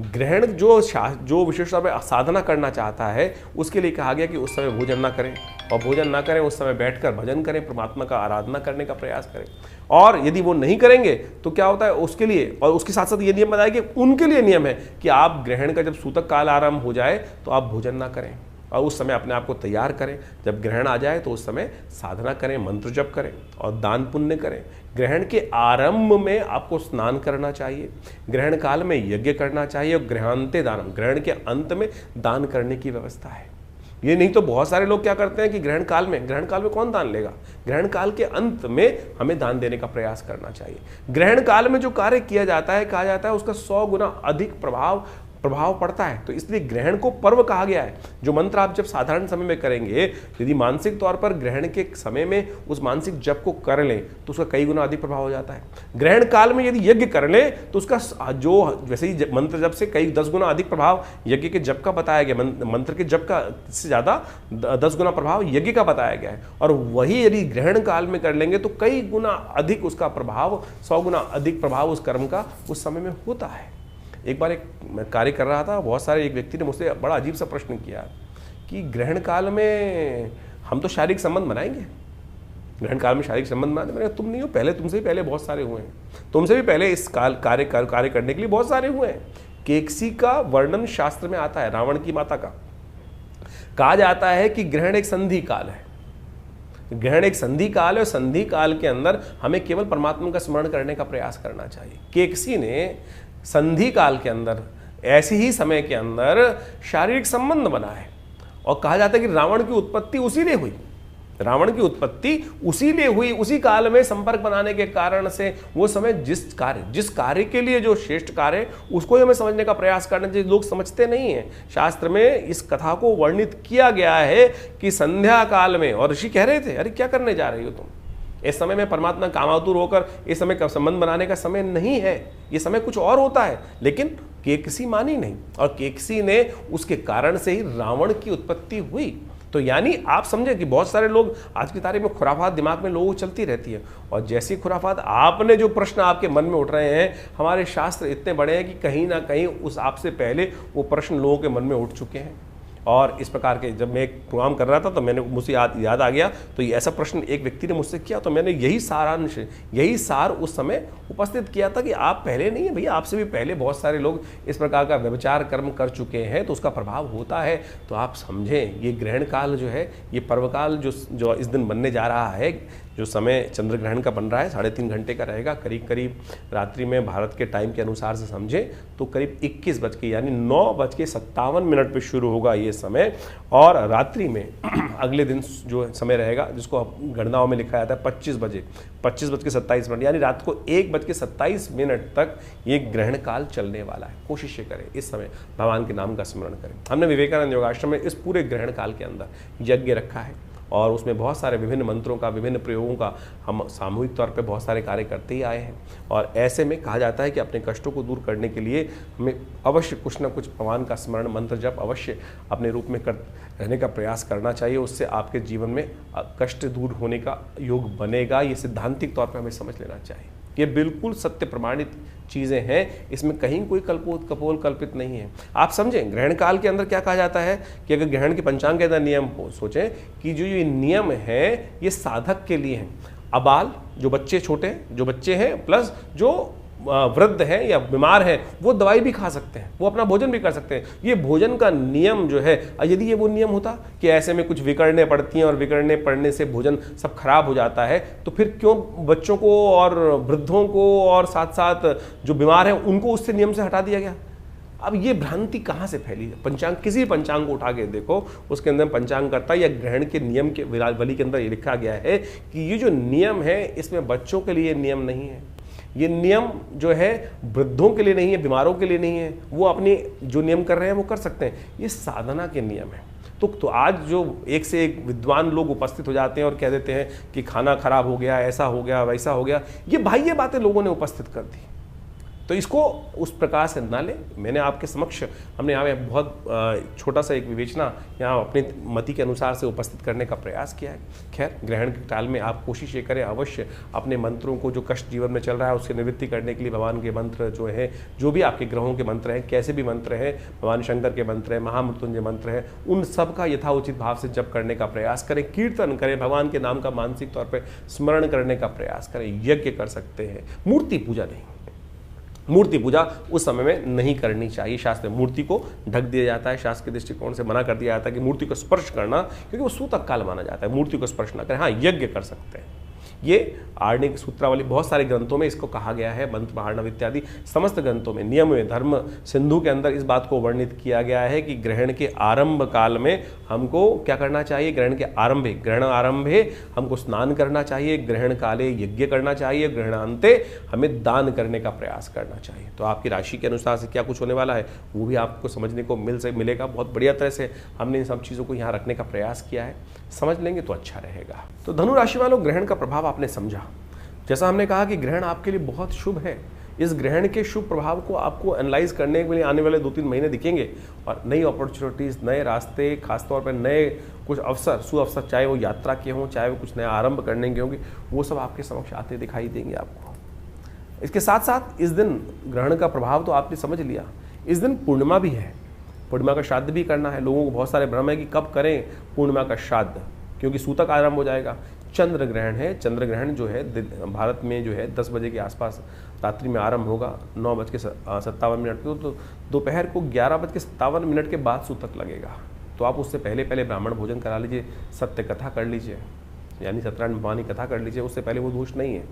ग्रहण जो विशेष तौर पे साधना करना चाहता है उसके लिए कहा गया कि उस समय भोजन ना करें, और भोजन ना करें उस समय बैठकर भजन करें, परमात्मा का आराधना करने का प्रयास करें। और यदि वो नहीं करेंगे तो क्या होता है उसके लिए, और उसके साथ साथ ये नियम बताया कि उनके लिए नियम है कि आप ग्रहण का जब सूतक काल आरंभ हो जाए तो आप भोजन ना करें और उस समय अपने आप को तैयार करें। जब ग्रहण आ जाए तो उस समय साधना करें, मंत्र जप करें और दान पुण्य करें। ग्रहण के आरंभ में आपको स्नान करना चाहिए, ग्रहण काल में यज्ञ करना चाहिए और ग्रहांते दानम, ग्रहण के अंत में दान करने की व्यवस्था है। ये नहीं तो बहुत सारे लोग क्या करते हैं कि ग्रहण काल में कौन दान लेगा? ग्रहण काल के अंत में हमें दान देने का प्रयास करना चाहिए। ग्रहण काल में जो कार्य किया जाता है, कहा जाता है उसका 100 गुना अधिक प्रभाव पड़ता है। तो इसलिए ग्रहण को पर्व कहा गया है। जो मंत्र आप जब साधारण समय में करेंगे, यदि मानसिक तौर पर ग्रहण के समय में उस मानसिक जप को कर लें तो उसका कई गुना अधिक प्रभाव हो जाता है। ग्रहण काल में यदि यज्ञ कर लें तो उसका जो वैसे ही मंत्र जप से कई 10 गुना अधिक प्रभाव यज्ञ के जप का बताया गया, मंत्र के जप का से ज़्यादा 10 गुना प्रभाव यज्ञ का बताया गया है। और वही यदि ग्रहण काल में कर लेंगे तो कई गुना अधिक उसका प्रभाव, 100 गुना अधिक प्रभाव उस कर्म का उस समय में होता है। एक बार मैं कार्य कर रहा था, बहुत सारे एक व्यक्ति ने मुझसे बड़ा अजीब सा प्रश्न किया कि ग्रहण काल में हम तो शारीरिक संबंध बनाएंगे, ग्रहण काल में शारीरिक संबंध बनाते। मैंने कहा तुम नहीं हो, पहले तुमसे भी पहले बहुत सारे हुए हैं, तुमसे भी पहले इस कार्य करने के लिए बहुत सारे हुए हैं। केकसी का वर्णन शास्त्र में आता है, रावण की माता का। कहा जाता है कि ग्रहण एक संधि काल है, ग्रहण एक संधि काल है और संधि काल के अंदर हमें केवल परमात्मा का स्मरण करने का प्रयास करना चाहिए। केकसी ने संधि काल के अंदर, ऐसे ही समय के अंदर शारीरिक संबंध बना है। और कहा जाता है कि रावण की उत्पत्ति उसी लिए हुई, रावण की उत्पत्ति उसी लिए हुई, उसी काल में संपर्क बनाने के कारण से वो समय जिस कार्य के लिए जो श्रेष्ठ कार्य है उसको ही हमें समझने का प्रयास करना चाहिए। लोग समझते नहीं हैं। शास्त्र में इस कथा को वर्णित किया गया है कि संध्या काल में, और ऋषि कह रहे थे अरे क्या करने जा रही हो तुम, इस समय में परमात्मा कामातुर होकर, इस समय का संबंध बनाने का समय नहीं है, ये समय कुछ और होता है। लेकिन केकसी मानी नहीं, और केकसी ने उसके कारण से ही रावण की उत्पत्ति हुई। तो यानी आप समझे कि बहुत सारे लोग आज की तारीख में खुराफात दिमाग में लोगों को चलती रहती है, और जैसी खुराफात आपने जो प्रश्न आपके मन में उठ रहे हैं, हमारे शास्त्र इतने बड़े हैं कि कहीं ना कहीं उस आपसे पहले वो प्रश्न लोगों के मन में उठ चुके हैं। और इस प्रकार के जब मैं एक प्रोग्राम कर रहा था तो मैंने मुझे याद आ गया, तो ये ऐसा प्रश्न एक व्यक्ति ने मुझसे किया, तो मैंने यही सार उस समय उपस्थित किया था कि आप पहले नहीं है भैया, आपसे भी पहले बहुत सारे लोग इस प्रकार का व्यभिचार कर्म कर चुके हैं, तो उसका प्रभाव होता है। तो आप समझें, ये ग्रहण काल जो है, ये पर्व काल जो इस दिन बनने जा रहा है, जो समय चंद्र ग्रहण का बन रहा है 3.5 घंटे का रहेगा। करीब करीब रात्रि में भारत के टाइम के अनुसार से समझें तो करीब 21 बज के यानी 9:57 पे शुरू होगा ये समय, और रात्रि में अगले दिन जो समय रहेगा जिसको गणनाओं में लिखा जाता है 25:27 यानी रात को 1:27 तक ये ग्रहण काल चलने वाला है। कोशिश करें इस समय भगवान के नाम का स्मरण करें। हमने विवेकानंद योगाश्रम में इस पूरे ग्रहण काल के अंदर यज्ञ रखा है और उसमें बहुत सारे विभिन्न मंत्रों का, विभिन्न प्रयोगों का हम सामूहिक तौर पे बहुत सारे कार्य करते ही आए हैं। और ऐसे में कहा जाता है कि अपने कष्टों को दूर करने के लिए हमें अवश्य कुछ न कुछ भगवान का स्मरण मंत्र जप अवश्य अपने रूप में रहने का प्रयास करना चाहिए। उससे आपके जीवन में कष्ट दूर होने का योग बनेगा। ये सिद्धांतिक तौर पर हमें समझ लेना चाहिए। ये बिल्कुल सत्य प्रमाणित चीज़ें हैं, इसमें कहीं कोई कपोल कल्पित नहीं है। आप समझें ग्रहण काल के अंदर क्या कहा जाता है कि अगर ग्रहण के पंचांग के अंदर नियम सोचें कि जो ये नियम है ये साधक के लिए हैं। अबाल जो बच्चे छोटे जो बच्चे हैं प्लस जो वृद्ध है या बीमार है वो दवाई भी खा सकते हैं, वो अपना भोजन भी कर सकते हैं। ये भोजन का नियम जो है, यदि ये वो नियम होता कि ऐसे में कुछ विकड़ने पड़ती हैं और विकड़ने पड़ने से भोजन सब खराब हो जाता है, तो फिर क्यों बच्चों को और वृद्धों को और साथ साथ जो बीमार हैं उनको उससे नियम से हटा दिया गया? अब ये भ्रांति कहाँ से फैली है? पंचांग, किसी पंचांग को उठा के देखो, उसके अंदर पंचांग करता या ग्रहण के नियम के वली के अंदर ये लिखा गया है कि ये जो नियम है इसमें बच्चों के लिए नियम नहीं है, ये नियम जो है वृद्धों के लिए नहीं है, बीमारों के लिए नहीं है। वो अपनी जो नियम कर रहे हैं वो कर सकते हैं, ये साधना के नियम है। तो आज जो एक से एक विद्वान लोग उपस्थित हो जाते हैं और कह देते हैं कि खाना खराब हो गया, ऐसा हो गया, वैसा हो गया, ये बाह्य बातें लोगों ने उपस्थित कर दी। तो इसको उस प्रकार से ना ले। मैंने आपके समक्ष हमने यहाँ बहुत छोटा सा एक विवेचना यहाँ अपने मति के अनुसार से उपस्थित करने का प्रयास किया है। खैर ग्रहण के काल में आप कोशिश ये करें अवश्य अपने मंत्रों को, जो कष्ट जीवन में चल रहा है उसकी निवृत्ति करने के लिए भगवान के मंत्र जो है, जो भी आपके ग्रहों के मंत्र हैं, कैसे भी मंत्र हैं, भगवान शंकर के मंत्र हैं, महामृत्युंजय मंत्र हैं, उन सब का यथाउचित भाव से जप करने का प्रयास करें, कीर्तन करें, भगवान के नाम का मानसिक तौर पर स्मरण करने का प्रयास करें। यज्ञ कर सकते हैं, मूर्ति पूजा नहीं। मूर्ति पूजा उस समय में नहीं करनी चाहिए। शास्त्र में मूर्ति को ढक दिया जाता है, शास्त्र के दृष्टिकोण से मना कर दिया जाता है कि मूर्ति को स्पर्श करना, क्योंकि वो सूतक काल माना जाता है, मूर्ति को स्पर्श ना करें। हाँ, यज्ञ कर सकते हैं। ये आर्णिक सूत्रावली बहुत सारे ग्रंथों में इसको कहा गया है, मंत्र महार्णव इत्यादि समस्त ग्रंथों में, नियम में, धर्म सिंधु के अंदर इस बात को वर्णित किया गया है कि ग्रहण के आरंभ काल में हमको क्या करना चाहिए। ग्रहण आरंभे हमको स्नान करना चाहिए, ग्रहण काले यज्ञ करना चाहिए, ग्रहणांते हमें दान करने का प्रयास करना चाहिए। तो आपकी राशि के अनुसार से क्या कुछ होने वाला है वो भी आपको समझने को मिलेगा। बहुत बढ़िया तरह से हमने इन सब चीज़ों को यहाँ रखने का प्रयास किया है, समझ लेंगे तो अच्छा रहेगा। तो धनु राशि वालों, ग्रहण का प्रभाव आपने समझा। जैसा हमने कहा कि ग्रहण आपके लिए बहुत शुभ है। इस ग्रहण के शुभ प्रभाव को आपको एनालाइज करने के लिए आने वाले 2-3 महीने दिखेंगे और नई अपॉर्चुनिटीज़, नए रास्ते, खासतौर पर नए कुछ अवसर, अवसर, चाहे वो यात्रा के हों, चाहे वो कुछ नया आरंभ करने के होंगे, वो सब आपके समक्ष आते दिखाई देंगे आपको। इसके साथ साथ इस दिन ग्रहण का प्रभाव तो आपने समझ लिया, इस दिन पूर्णिमा भी है, पूर्णिमा का श्राद्ध भी करना है। लोगों को बहुत सारे भ्रम है कि कब करें पूर्णिमा का श्राद्ध, क्योंकि सूतक आरंभ हो जाएगा। चंद्र ग्रहण है, चंद्र ग्रहण जो है भारत में जो है 10 बजे के आसपास रात्रि में आरंभ होगा, 9:57 पे, तो दोपहर को 11:57 के बाद सूतक लगेगा। तो आप उससे पहले ब्राह्मण भोजन करा लीजिए, सत्य कथा कर लीजिए, यानी सत्यनारायण भगवान की कथा कर लीजिए, उससे पहले वो दोष नहीं है।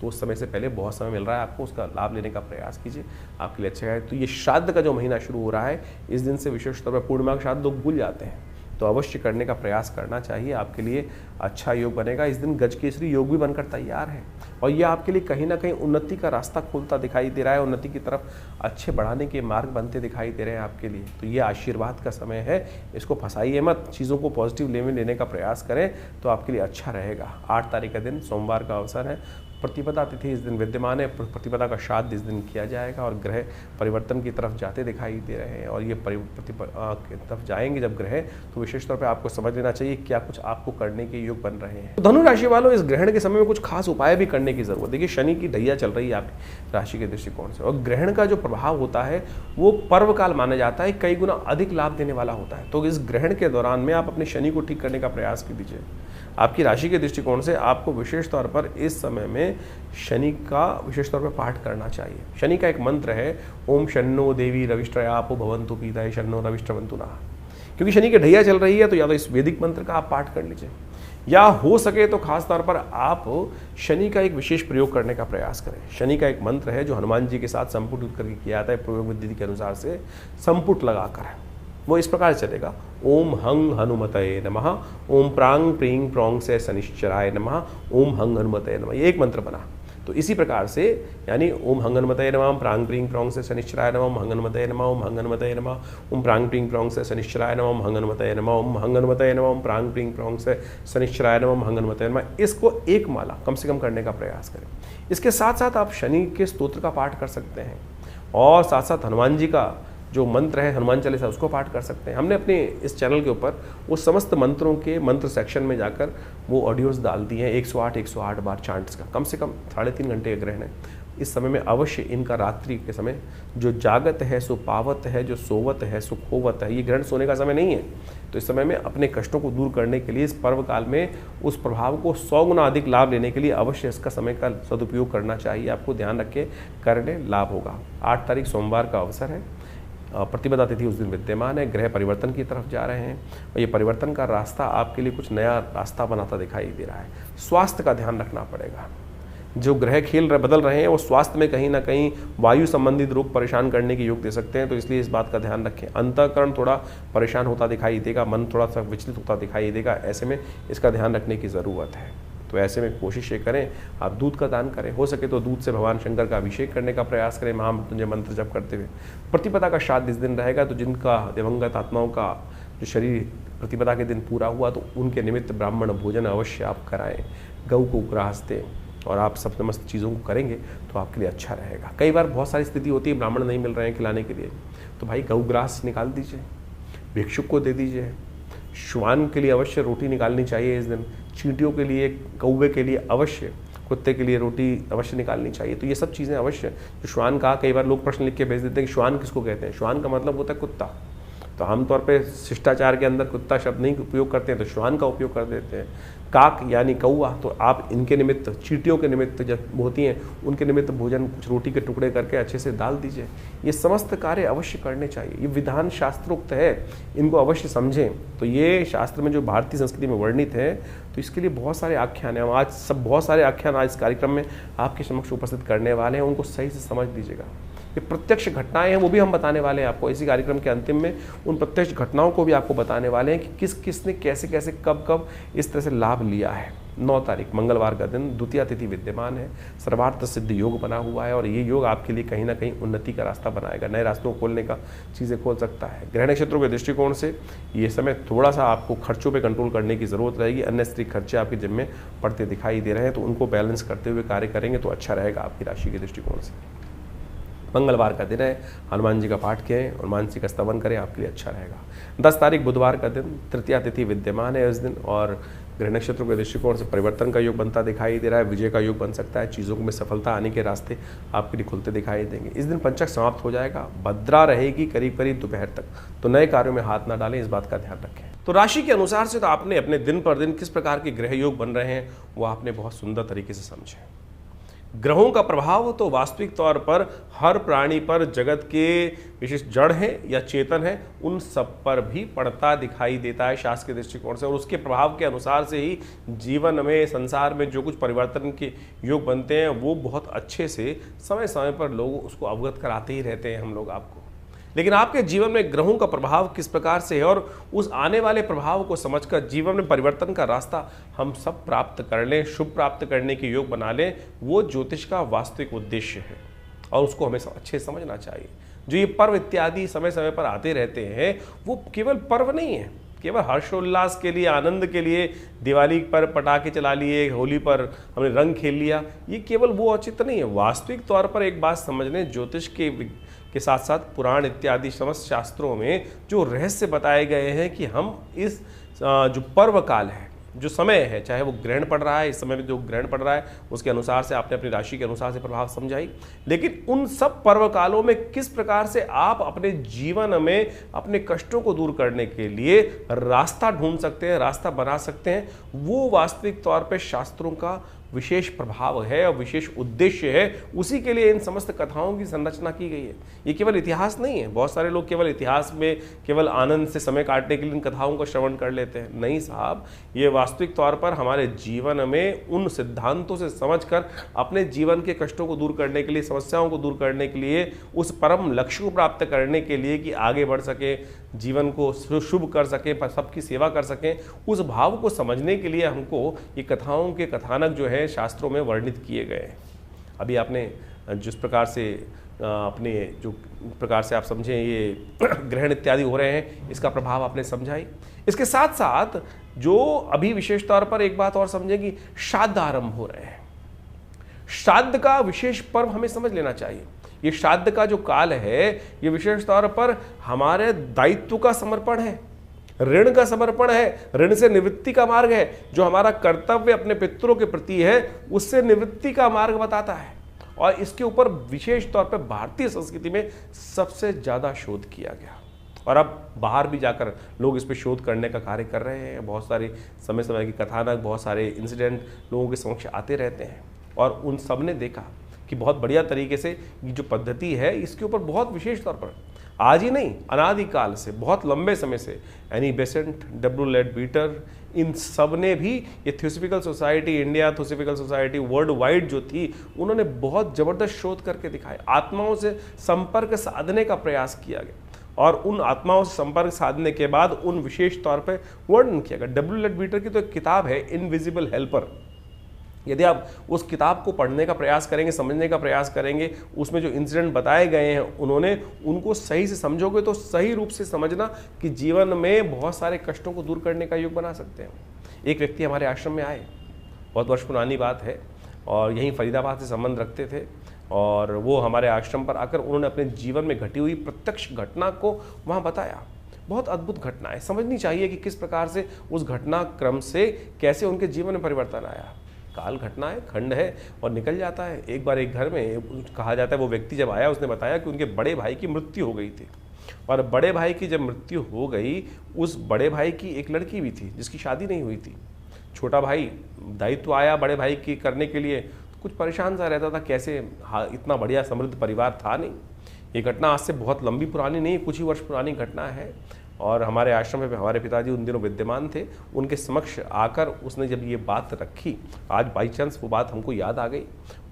तो उस समय से पहले बहुत समय मिल रहा है आपको, उसका लाभ लेने का प्रयास कीजिए, आपके लिए अच्छा है। तो ये श्राद्ध का जो महीना शुरू हो रहा है, इस दिन से विशेष तौर पर पूर्णिमा का श्राद्ध लोग भूल जाते हैं, तो अवश्य करने का प्रयास करना चाहिए, आपके लिए अच्छा योग बनेगा। इस दिन गजकेसरी योग भी बनकर तैयार है और ये आपके लिए कहीं ना कहीं उन्नति का रास्ता खोलता दिखाई दे रहा है, उन्नति की तरफ अच्छे बढ़ाने के मार्ग बनते दिखाई दे रहे हैं आपके लिए। तो ये आशीर्वाद का समय है, इसको फंसाइए मत, चीज़ों को पॉजिटिव वे में लेने का प्रयास करें तो आपके लिए अच्छा रहेगा। 8 तारीख का दिन सोमवार का अवसर है, प्रतिपदा तिथि इस दिन विद्यमान है, प्रतिपदा का श्राद्ध इस दिन किया जाएगा और ग्रह परिवर्तन की तरफ जाते दिखाई दे रहे हैं। और ये प्रतिपदा की तरफ जाएंगे जब ग्रह, तो विशेष तौर पे आपको समझ लेना चाहिए क्या कुछ आपको करने के योग बन रहे हैं। तो धनु राशि वालों, इस ग्रहण के समय में कुछ खास उपाय भी करने की जरूरत है। देखिए शनि की ढैया चल रही है आपकी राशि के दृष्टिकोण से, और ग्रहण का जो प्रभाव होता है वो पर्व काल माना जाता है, कई गुना अधिक लाभ देने वाला होता है। तो इस ग्रहण के दौरान में आप अपने शनि को ठीक करने का प्रयास कीजिए। आपकी राशि के दृष्टिकोण से आपको विशेष तौर पर इस समय में शनि का विशेष तौर पर पाठ करना चाहिए। शनि का एक मंत्र है, ओम शन्नो देवी रविष्ट्रयापो भवन्तु पीताय शन्नो रविष्ट्रवन्तु नः। क्योंकि शनि की ढैया चल रही है तो या तो इस वैदिक मंत्र का आप पाठ कर लीजिए, या हो सके तो खास तौर पर आप शनि का एक विशेष प्रयोग करने का प्रयास करें। शनि का एक मंत्र है जो हनुमान जी के साथ संपुट करके किया जाता है प्रयोग विधि के अनुसार से, संपुट लगाकर। वो इस प्रकार चलेगा, ओम हंग हनुमतये नमः, ओम प्रांग प्रींग प्रोंग से शनिश्चराय नमः, ओम हंग हनुमतये नमः। ये एक मंत्र बना। तो इसी प्रकार से यानी ओम हंग हनुमतये नमः, ओम प्रांग प्रींग प्रोंग से शनिश्चराय नमः, ओम हंग हनुमतये नमः, ओम हंग हनुमतये नमः, ओम प्रांग प्रींग प्रोंग से शनिश्चराय नमः, ओम हंग हनुमतये नमः, ओम हंग हनुमतये नमः, ओम प्रांग प्रींग प्रोंग से शनिश्चराय नमः, ओम हंग हनुमतये नमः। इसको एक माला कम से कम करने का प्रयास करें। इसके साथ साथ आप शनि के स्तोत्र का पाठ कर सकते हैं और साथ साथ हनुमान जी का जो मंत्र है हनुमान चालीसा उसको पाठ कर सकते हैं। हमने अपने इस चैनल के ऊपर वो समस्त मंत्रों के मंत्र सेक्शन में जाकर वो ऑडियोज़ डाल दिए हैं, 108 बार चांट्स का। कम से कम 3.5 घंटे का ग्रहण है। इस समय में अवश्य इनका रात्रि के समय जो जागत है सो पावत है, जो सोवत है सो खोवत है। ये ग्रहण सोने का समय नहीं है। तो इस समय में अपने कष्टों को दूर करने के लिए इस पर्व काल में उस प्रभाव को 100 गुना अधिक लाभ लेने के लिए अवश्य इसका समय का सदुपयोग करना चाहिए। आपको ध्यान रख के करने लाभ होगा। 8 तारीख सोमवार का अवसर है। प्रतिपदा तिथि उस दिन विद्यमान है। ग्रह परिवर्तन की तरफ जा रहे हैं और ये परिवर्तन का रास्ता आपके लिए कुछ नया रास्ता बनाता दिखाई दे रहा है। स्वास्थ्य का ध्यान रखना पड़ेगा। जो ग्रह बदल रहे हैं वो स्वास्थ्य में कहीं ना कहीं वायु संबंधित रोग परेशान करने की योग दे सकते हैं। तो इसलिए इस बात का ध्यान रखें। अंतःकरण थोड़ा परेशान होता दिखाई देगा, मन थोड़ा सा विचलित होता दिखाई देगा। ऐसे में इसका ध्यान रखने की ज़रूरत है। तो ऐसे में कोशिश ये करें आप दूध का दान करें। हो सके तो दूध से भगवान शंकर का अभिषेक करने का प्रयास करें महामृत्युंजय मंत्र जप करते हुए। प्रतिपदा का श्राद्ध इस दिन रहेगा। तो जिनका दिवंगत आत्माओं का जो शरीर प्रतिपदा के दिन पूरा हुआ तो उनके निमित्त ब्राह्मण भोजन अवश्य आप कराएं, गऊ को ग्रास दें और आप सब समस्त चीज़ों को करेंगे तो आपके लिए अच्छा रहेगा। कई बार बहुत सारी स्थिति होती है ब्राह्मण नहीं मिल रहे हैं खिलाने के लिए, तो भाई गऊ ग्रास निकाल दीजिए, भिक्षुक को दे दीजिए। श्वान के लिए अवश्य रोटी निकालनी चाहिए इस दिन। चींटियों के लिए, कौवे के लिए अवश्य, कुत्ते के लिए रोटी अवश्य निकालनी चाहिए। तो ये सब चीज़ें अवश्य। जो श्वान का, कई बार लोग प्रश्न लिख के भेज देते हैं कि श्वान किसको कहते हैं। श्वान का मतलब होता है कुत्ता। तो आमतौर पे शिष्टाचार के अंदर कुत्ता शब्द नहीं उपयोग करते हैं तो श्वान का उपयोग कर देते हैं। काक यानी कौवा, तो आप इनके निमित्त, चींटियों के निमित्त जब होती हैं उनके निमित्त भोजन कुछ रोटी के टुकड़े करके अच्छे से डाल दीजिए। ये समस्त कार्य अवश्य करने चाहिए। ये विधान शास्त्रोक्त है, इनको अवश्य समझें। तो ये शास्त्र में जो भारतीय संस्कृति में वर्णित है तो इसके लिए बहुत सारे आख्यान हैं। हम आज सब बहुत सारे आख्यान आज इस कार्यक्रम में आपके समक्ष उपस्थित करने वाले हैं। उनको सही से समझ लीजिएगा। ये प्रत्यक्ष घटनाएं हैं वो भी हम बताने वाले हैं आपको। इसी कार्यक्रम के अंतिम में उन प्रत्यक्ष घटनाओं को भी आपको बताने वाले हैं कि किस किसने कैसे कैसे कब कब इस तरह से लाभ लिया है। 9 तारीख मंगलवार का दिन, द्वितीया तिथि विद्यमान है। सर्वार्थ सिद्ध योग बना हुआ है और ये योग आपके लिए कहीं ना कहीं उन्नति का रास्ता बनाएगा, नए रास्तों को खोलने का चीज़ें खोल सकता है। ग्रह नक्षत्रों के दृष्टिकोण से ये समय थोड़ा सा आपको खर्चों पे कंट्रोल करने की ज़रूरत रहेगी। अननेसेसरी खर्चे आपके जिम्मे पड़ते दिखाई दे रहे हैं तो उनको बैलेंस करते हुए कार्य करेंगे तो अच्छा रहेगा आपकी राशि के दृष्टिकोण से। मंगलवार का दिन है, हनुमान जी का पाठ करें, हनुमान जी का स्तवन करें, आपके लिए अच्छा रहेगा। 10 तारीख बुधवार का दिन, तृतीया तिथि विद्यमान है इस दिन और ग्रह नक्षत्रों के दृष्टिकोण से परिवर्तन का योग बनता दिखाई दे रहा है। विजय का योग बन सकता है। चीज़ों में सफलता आने के रास्ते आपके लिए खुलते दिखाई देंगे। इस दिन पंचक समाप्त हो जाएगा, भद्रा रहेगी करीब करीब दोपहर तक। तो नए कार्यों में हाथ ना डालें, इस बात का ध्यान रखें। तो राशि के अनुसार से तो आपने अपने दिन पर दिन किस प्रकार के ग्रह योग बन रहे हैं वो आपने बहुत सुंदर तरीके से समझे। ग्रहों का प्रभाव तो वास्तविक तौर पर हर प्राणी पर, जगत के विशेष जड़ है या चेतन है, उन सब पर भी पड़ता दिखाई देता है शास्त्र के दृष्टिकोण से। और उसके प्रभाव के अनुसार से ही जीवन में, संसार में जो कुछ परिवर्तन के योग बनते हैं वो बहुत अच्छे से समय समय पर लोग उसको अवगत कराते ही रहते हैं हम लोग आपको। लेकिन आपके जीवन में ग्रहों का प्रभाव किस प्रकार से है और उस आने वाले प्रभाव को समझकर जीवन में परिवर्तन का रास्ता हम सब प्राप्त कर लें, शुभ प्राप्त करने के योग बना लें, वो ज्योतिष का वास्तविक उद्देश्य है और उसको हमें अच्छे समझना चाहिए। जो ये पर्व इत्यादि समय समय पर आते रहते हैं वो केवल पर्व नहीं है, केवल हर्षोल्लास के लिए, आनंद के लिए, दिवाली पर पटाखे चला लिए, होली पर हमने रंग खेल लिया, ये केवल वो औचित्य नहीं है। वास्तविक तौर पर एक बात समझ लें, ज्योतिष के साथ साथ पुराण इत्यादि समस्त शास्त्रों में जो रहस्य बताए गए हैं कि हम इस जो पर्व काल है, जो समय है, चाहे वो ग्रहण पड़ रहा है, इस समय में जो ग्रहण पड़ रहा है उसके अनुसार से आपने अपनी राशि के अनुसार से प्रभाव समझाई, लेकिन उन सब पर्व कालों में किस प्रकार से आप अपने जीवन में अपने कष्टों को दूर करने के लिए रास्ता ढूंढ सकते हैं, रास्ता बना सकते हैं, वो वास्तविक तौर पे शास्त्रों का विशेष प्रभाव है और विशेष उद्देश्य है, उसी के लिए इन समस्त कथाओं की संरचना की गई है। ये केवल इतिहास नहीं है। बहुत सारे लोग केवल इतिहास में केवल आनंद से समय काटने के लिए इन कथाओं का श्रवण कर लेते हैं। नहीं साहब, ये वास्तविक तौर पर हमारे जीवन में उन सिद्धांतों से समझकर अपने जीवन के कष्टों को दूर करने के लिए, समस्याओं को दूर करने के लिए, उस परम लक्ष्य को प्राप्त करने के लिए कि आगे बढ़ सके, जीवन को शुभ कर सके, सबकी सेवा कर सकें, उस भाव को समझने के लिए हमको ये कथाओं के कथानक जो है शास्त्रों में वर्णित किए गए हैं। अभी आपने जिस प्रकार से अपने जो प्रकार से आप समझें ये ग्रहण इत्यादि हो रहे हैं, इसका प्रभाव आपने समझाई। इसके साथ साथ जो अभी विशेष तौर पर एक बात और समझें कि श्राद्ध आरंभ हो रहे हैं। श्राद्ध का विशेष पर्व हमें समझ लेना चाहिए। ये श्राद्ध का जो काल है, ये विशेष तौर पर हमारे दायित्व का समर्पण है, ऋण का समर्पण है, ऋण से निवृत्ति का मार्ग है। जो हमारा कर्तव्य अपने पितरों के प्रति है, उससे निवृत्ति का मार्ग बताता है। और इसके ऊपर विशेष तौर पर भारतीय संस्कृति में सबसे ज्यादा शोध किया गया, और अब बाहर भी जाकर लोग इस पर शोध करने का कार्य कर रहे हैं। बहुत सारे समय समय की कथानक, बहुत सारे इंसिडेंट लोगों के समक्ष आते रहते हैं, और उन सब ने देखा कि बहुत बढ़िया तरीके से ये जो पद्धति है, इसके ऊपर बहुत विशेष तौर पर आज ही नहीं, अनादिकाल से, बहुत लंबे समय से एनी बेसेंट, डब्ल्यू लेडबीटर, इन सब ने भी ये theosophical society, India theosophical society world wide जो थी, उन्होंने बहुत जबरदस्त शोध करके दिखाए। आत्माओं से संपर्क साधने का प्रयास किया गया, और उन आत्माओं से संपर्क साधने के बाद उन विशेष तौर पर वर्णन किया गया। डब्ल्यू लेडबीटर की तो एक किताब है, इनविजिबल हेल्पर। यदि आप उस किताब को पढ़ने का प्रयास करेंगे, समझने का प्रयास करेंगे, उसमें जो इंसिडेंट बताए गए हैं उन्होंने, उनको सही से समझोगे तो सही रूप से समझना कि जीवन में बहुत सारे कष्टों को दूर करने का योग बना सकते हैं। एक व्यक्ति हमारे आश्रम में आए, बहुत वर्ष पुरानी बात है, और यहीं फरीदाबाद से संबंध रखते थे, और वो हमारे आश्रम पर आकर उन्होंने अपने जीवन में घटी हुई प्रत्यक्ष घटना को वहाँ बताया। बहुत अद्भुत घटना है, समझनी चाहिए कि किस प्रकार से उस घटना क्रम से कैसे उनके जीवन में परिवर्तन आया। काल घटना है, खंड है, और निकल जाता है। एक बार एक घर में कहा जाता है, वो व्यक्ति जब आया उसने बताया कि उनके बड़े भाई की मृत्यु हो गई थी, और बड़े भाई की जब मृत्यु हो गई, उस बड़े भाई की एक लड़की भी थी जिसकी शादी नहीं हुई थी। छोटा भाई दायित्व आया बड़े भाई की करने के लिए, कुछ परेशान सा रहता था, कैसे इतना बढ़िया समृद्ध परिवार था नहीं। ये घटना आज से बहुत लंबी पुरानी नहीं, कुछ ही वर्ष पुरानी घटना है, और हमारे आश्रम में हमारे पिताजी उन दिनों विद्यमान थे। उनके समक्ष आकर उसने जब ये बात रखी, आज बाई चांस वो बात हमको याद आ गई।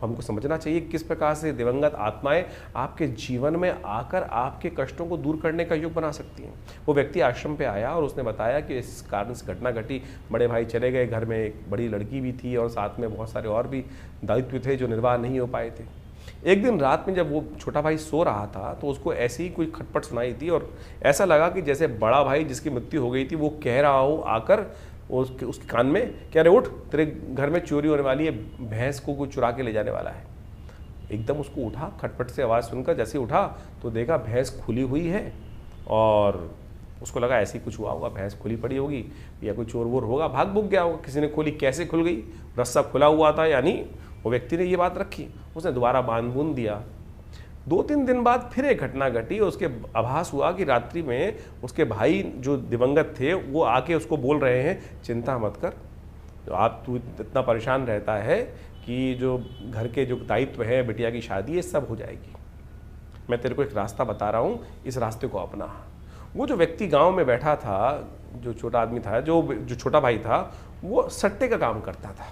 हमको समझना चाहिए किस प्रकार से दिवंगत आत्माएं आपके जीवन में आकर आपके कष्टों को दूर करने का योग बना सकती हैं। वो व्यक्ति आश्रम पे आया और उसने बताया कि इस कारण से घटना घटी, बड़े भाई चले गए, घर में एक बड़ी लड़की भी थी और साथ में बहुत सारे और भी दायित्व थे जो निर्वाह नहीं हो पाए थे। एक दिन रात में जब वो छोटा भाई सो रहा था तो उसको ऐसी ही कोई खटपट सुनाई थी, और ऐसा लगा कि जैसे बड़ा भाई जिसकी मृत्यु हो गई थी वो कह रहा हो आकर उसके कान में, कह रहे उठ, तेरे घर में चोरी होने वाली है, भैंस को कोई चुरा के ले जाने वाला है। एकदम उसको उठा, खटपट से आवाज़ सुनकर जैसे उठा तो देखा भैंस खुली हुई है, और उसको लगा ऐसे ही कुछ हुआ होगा, भैंस खुली पड़ी होगी या कोई चोर वोर होगा, भाग भूग गया होगा, किसी ने खोली। कैसे खुल गई? रस्सा खुला हुआ था, यानी वो व्यक्ति ने ये बात रखी, उसने दोबारा बांध बूंद दिया। 2-3 दिन बाद फिर एक घटना घटी, उसके आभास हुआ कि रात्रि में उसके भाई जो दिवंगत थे वो आके उसको बोल रहे हैं, चिंता मत कर, तू इतना परेशान रहता है कि जो घर के जो दायित्व है, बिटिया की शादी है, सब हो जाएगी। मैं तेरे को एक रास्ता बता रहा हूँ, इस रास्ते को अपना। वो जो व्यक्ति गाँव में बैठा था, जो छोटा आदमी था, जो छोटा भाई था, वो सट्टे का काम करता था।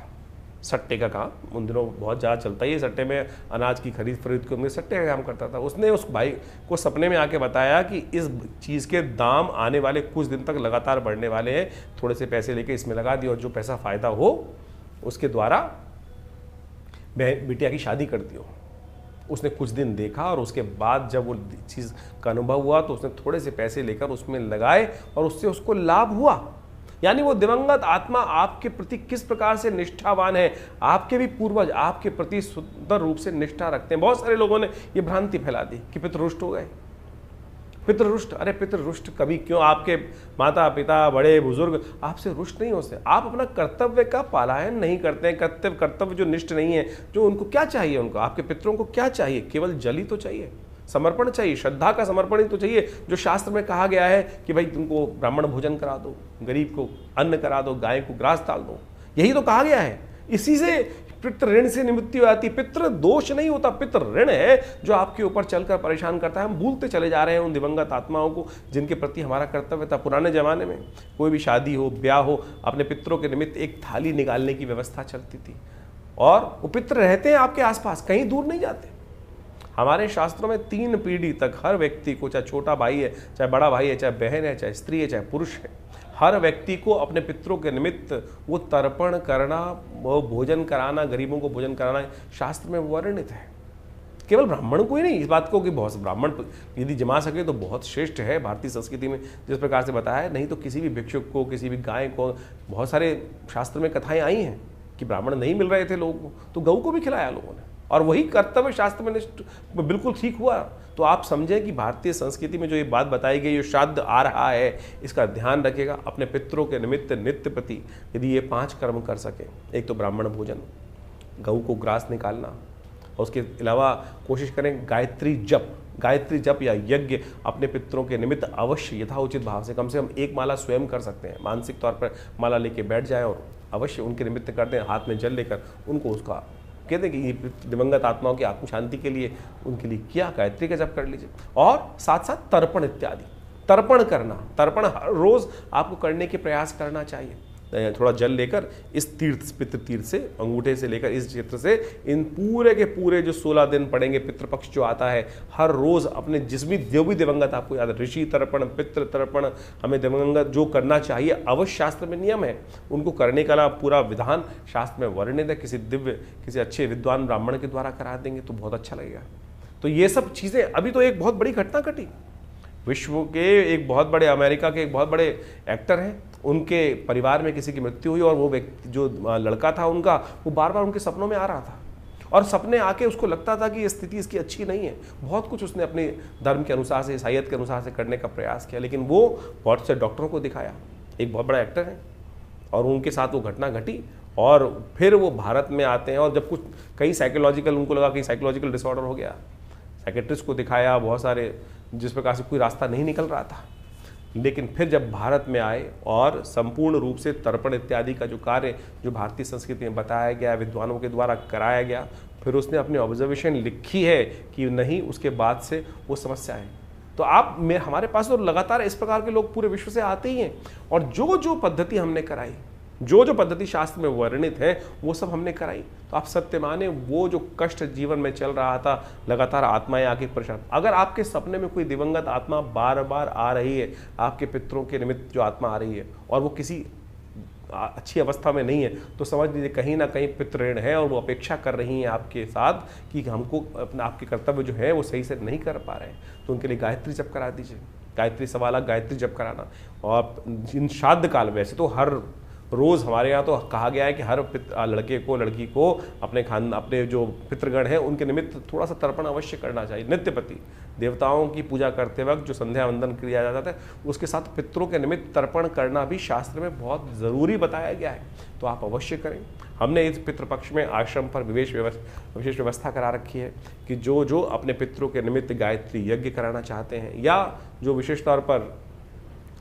सट्टे का काम उन दिनों बहुत ज़्यादा चलता ही है, सट्टे में अनाज की खरीद फरीद के, उनमें सट्टे का काम करता था। उसने उस भाई को सपने में आके बताया कि इस चीज़ के दाम आने वाले कुछ दिन तक लगातार बढ़ने वाले हैं, थोड़े से पैसे लेके इसमें लगा दियो, और जो पैसा फ़ायदा हो उसके द्वारा बिटिया की शादी कर दियो। उसने कुछ दिन देखा, और उसके बाद जब वो चीज़ का अनुभव हुआ तो उसने थोड़े से पैसे लेकर उसमें लगाए, और उससे उसको लाभ हुआ। यानी वो दिवंगत आत्मा आपके प्रति किस प्रकार से निष्ठावान है, आपके भी पूर्वज आपके प्रति सुंदर रूप से निष्ठा रखते हैं। बहुत सारे लोगों ने ये भ्रांति फैला दी कि पितृ रुष्ट हो गए। पितृ रुष्ट, अरे पितृ रुष्ट कभी क्यों? आपके माता पिता बड़े बुजुर्ग आपसे रुष्ट नहीं होते। आप अपना कर्तव्य का पालन नहीं करते हैं, कर्तव्य जो निष्ठ नहीं है, जो उनको क्या चाहिए, उनको आपके पितरों को क्या चाहिए? केवल जल ही तो चाहिए, समर्पण चाहिए, श्रद्धा का समर्पण ही तो चाहिए। जो शास्त्र में कहा गया है कि भाई तुमको ब्राह्मण भोजन करा दो, गरीब को अन्न करा दो, गाय को ग्रास डाल दो, यही तो कहा गया है। इसी से पितृ ऋण से निवृत्ति हो जाती है। पितृ दोष नहीं होता, पितृ ऋण है जो आपके ऊपर चलकर परेशान करता है। हम भूलते चले जा रहे हैं उन दिवंगत आत्माओं को जिनके प्रति हमारा कर्तव्य था। पुराने जमाने में कोई भी शादी हो, ब्याह हो, अपने पितरों के निमित्त एक थाली निकालने की व्यवस्था चलती थी और वो पितृ रहते हैं आपके आसपास, कहीं दूर नहीं जाते। हमारे शास्त्रों में 3 पीढ़ी तक हर व्यक्ति को, चाहे छोटा भाई है, चाहे बड़ा भाई है, चाहे बहन है, चाहे स्त्री है, चाहे पुरुष है, हर व्यक्ति को अपने पितरों के निमित्त वो तर्पण करना, वो भोजन कराना, गरीबों को भोजन कराना शास्त्र में वर्णित है। केवल ब्राह्मण को ही नहीं, इस बात को कि बहुत ब्राह्मण यदि जमा सके तो बहुत श्रेष्ठ है। भारतीय संस्कृति में जिस प्रकार से बताया है, नहीं तो किसी भी भिक्षुक को, किसी भी गाय को, बहुत सारे शास्त्र में कथाएं आई हैं कि ब्राह्मण नहीं मिल रहे थे लोगों को तो गऊ को भी खिलाया लोगों ने, और वही कर्तव्य शास्त्र में बिल्कुल ठीक हुआ। तो आप समझें कि भारतीय संस्कृति में जो ये बात बताई गई, जो श्राद्ध आ रहा है, इसका ध्यान रखिएगा। अपने पितरों के निमित्त नित्य प्रति यदि ये 5 कर्म कर सके, एक तो ब्राह्मण भोजन, गऊ को ग्रास निकालना, और उसके अलावा कोशिश करें गायत्री जप या यज्ञ अपने पितरों के निमित्त अवश्य यथाउचित भाव से कम 1 माला स्वयं कर सकते हैं। मानसिक तौर पर माला लेके बैठ जाएं और अवश्य उनके निमित्त कर दें, हाथ में जल लेकर उनको उसका कहते हैं कि ये दिवंगत आत्माओं की आत्म शांति के लिए उनके लिए किया गायत्री का जप कर लीजिए। और साथ साथ तर्पण इत्यादि, तर्पण करना, तर्पण हर रोज आपको करने के प्रयास करना चाहिए। थोड़ा जल लेकर इस पितृ तीर्थ से, अंगूठे से लेकर इस क्षेत्र से, इन पूरे के पूरे जो 16 दिन पड़ेंगे, पितृपक्ष जो आता है, हर रोज अपने जिसमें जो भी दिवंगत आपको याद है, ऋषि तर्पण, पितृ तर्पण, हमें दिवंगत जो करना चाहिए अवश्य शास्त्र में नियम है, उनको करने का पूरा विधान शास्त्र में वर्णित है। किसी अच्छे विद्वान ब्राह्मण के द्वारा करा देंगे तो बहुत अच्छा लगेगा। तो ये सब चीज़ें, अभी तो एक बहुत बड़ी घटना घटी, विश्व के एक बहुत बड़े, अमेरिका के एक बहुत बड़े एक्टर हैं, उनके परिवार में किसी की मृत्यु हुई और वो व्यक्ति, जो लड़का था उनका, वो बार बार उनके सपनों में आ रहा था और सपने आके उसको लगता था कि ये स्थिति इसकी अच्छी नहीं है। बहुत कुछ उसने अपने धर्म के अनुसार से, ईसाईयत के अनुसार से करने का प्रयास किया, लेकिन वो बहुत से डॉक्टरों को दिखाया, एक बहुत बड़ा एक्टर है, और उनके साथ वो घटना घटी। और फिर वो भारत में आते हैं और जब कुछ कई साइकोलॉजिकल, उनको लगा कि साइकोलॉजिकल डिसऑर्डर हो गया, साइकेट्रिस्ट को दिखाया, बहुत सारे, जिस प्रकार से कोई रास्ता नहीं निकल रहा था। लेकिन फिर जब भारत में आए और संपूर्ण रूप से तर्पण इत्यादि का जो कार्य जो भारतीय संस्कृति में बताया गया, विद्वानों के द्वारा कराया गया, फिर उसने अपनी ऑब्जर्वेशन लिखी है कि नहीं, उसके बाद से वो समस्या है। तो हमारे पास तो लगातार इस प्रकार के लोग पूरे विश्व से आते ही हैं, और जो जो पद्धति हमने कराई, जो जो पद्धति शास्त्र में वर्णित है, वो सब हमने कराई। तो आप सत्य माने, वो जो कष्ट जीवन में चल रहा था, लगातार आत्माएं आके परेशान, अगर आपके सपने में कोई दिवंगत आत्मा बार बार आ रही है, आपके पितरों के निमित्त जो आत्मा आ रही है और वो किसी अच्छी अवस्था में नहीं है, तो समझ लीजिए कहीं ना कहीं पितृऋण है और वो अपेक्षा कर रही हैं आपके साथ कि हमको अपना, आपके कर्तव्य जो है वो सही से नहीं कर पा रहे हैं। तो उनके लिए गायत्री जप करा दीजिए, गायत्री 1.25 लाख गायत्री जप कराना। और इन श्राद्ध काल, वैसे तो हर रोज़ हमारे यहाँ तो कहा गया है कि हर लड़के को, लड़की को अपने जो पितृगण हैं उनके निमित्त थोड़ा सा तर्पण अवश्य करना चाहिए। नित्य प्रति देवताओं की पूजा करते वक्त जो संध्या वंदन किया जाता है, उसके साथ पितरों के निमित्त तर्पण करना भी शास्त्र में बहुत ज़रूरी बताया गया है, तो आप अवश्य करें। हमने इस पितृपक्ष में आश्रम पर विशेष व्यवस्था करा रखी है कि जो जो अपने पितरों के निमित्त गायत्री यज्ञ कराना चाहते हैं, या जो विशेष तौर पर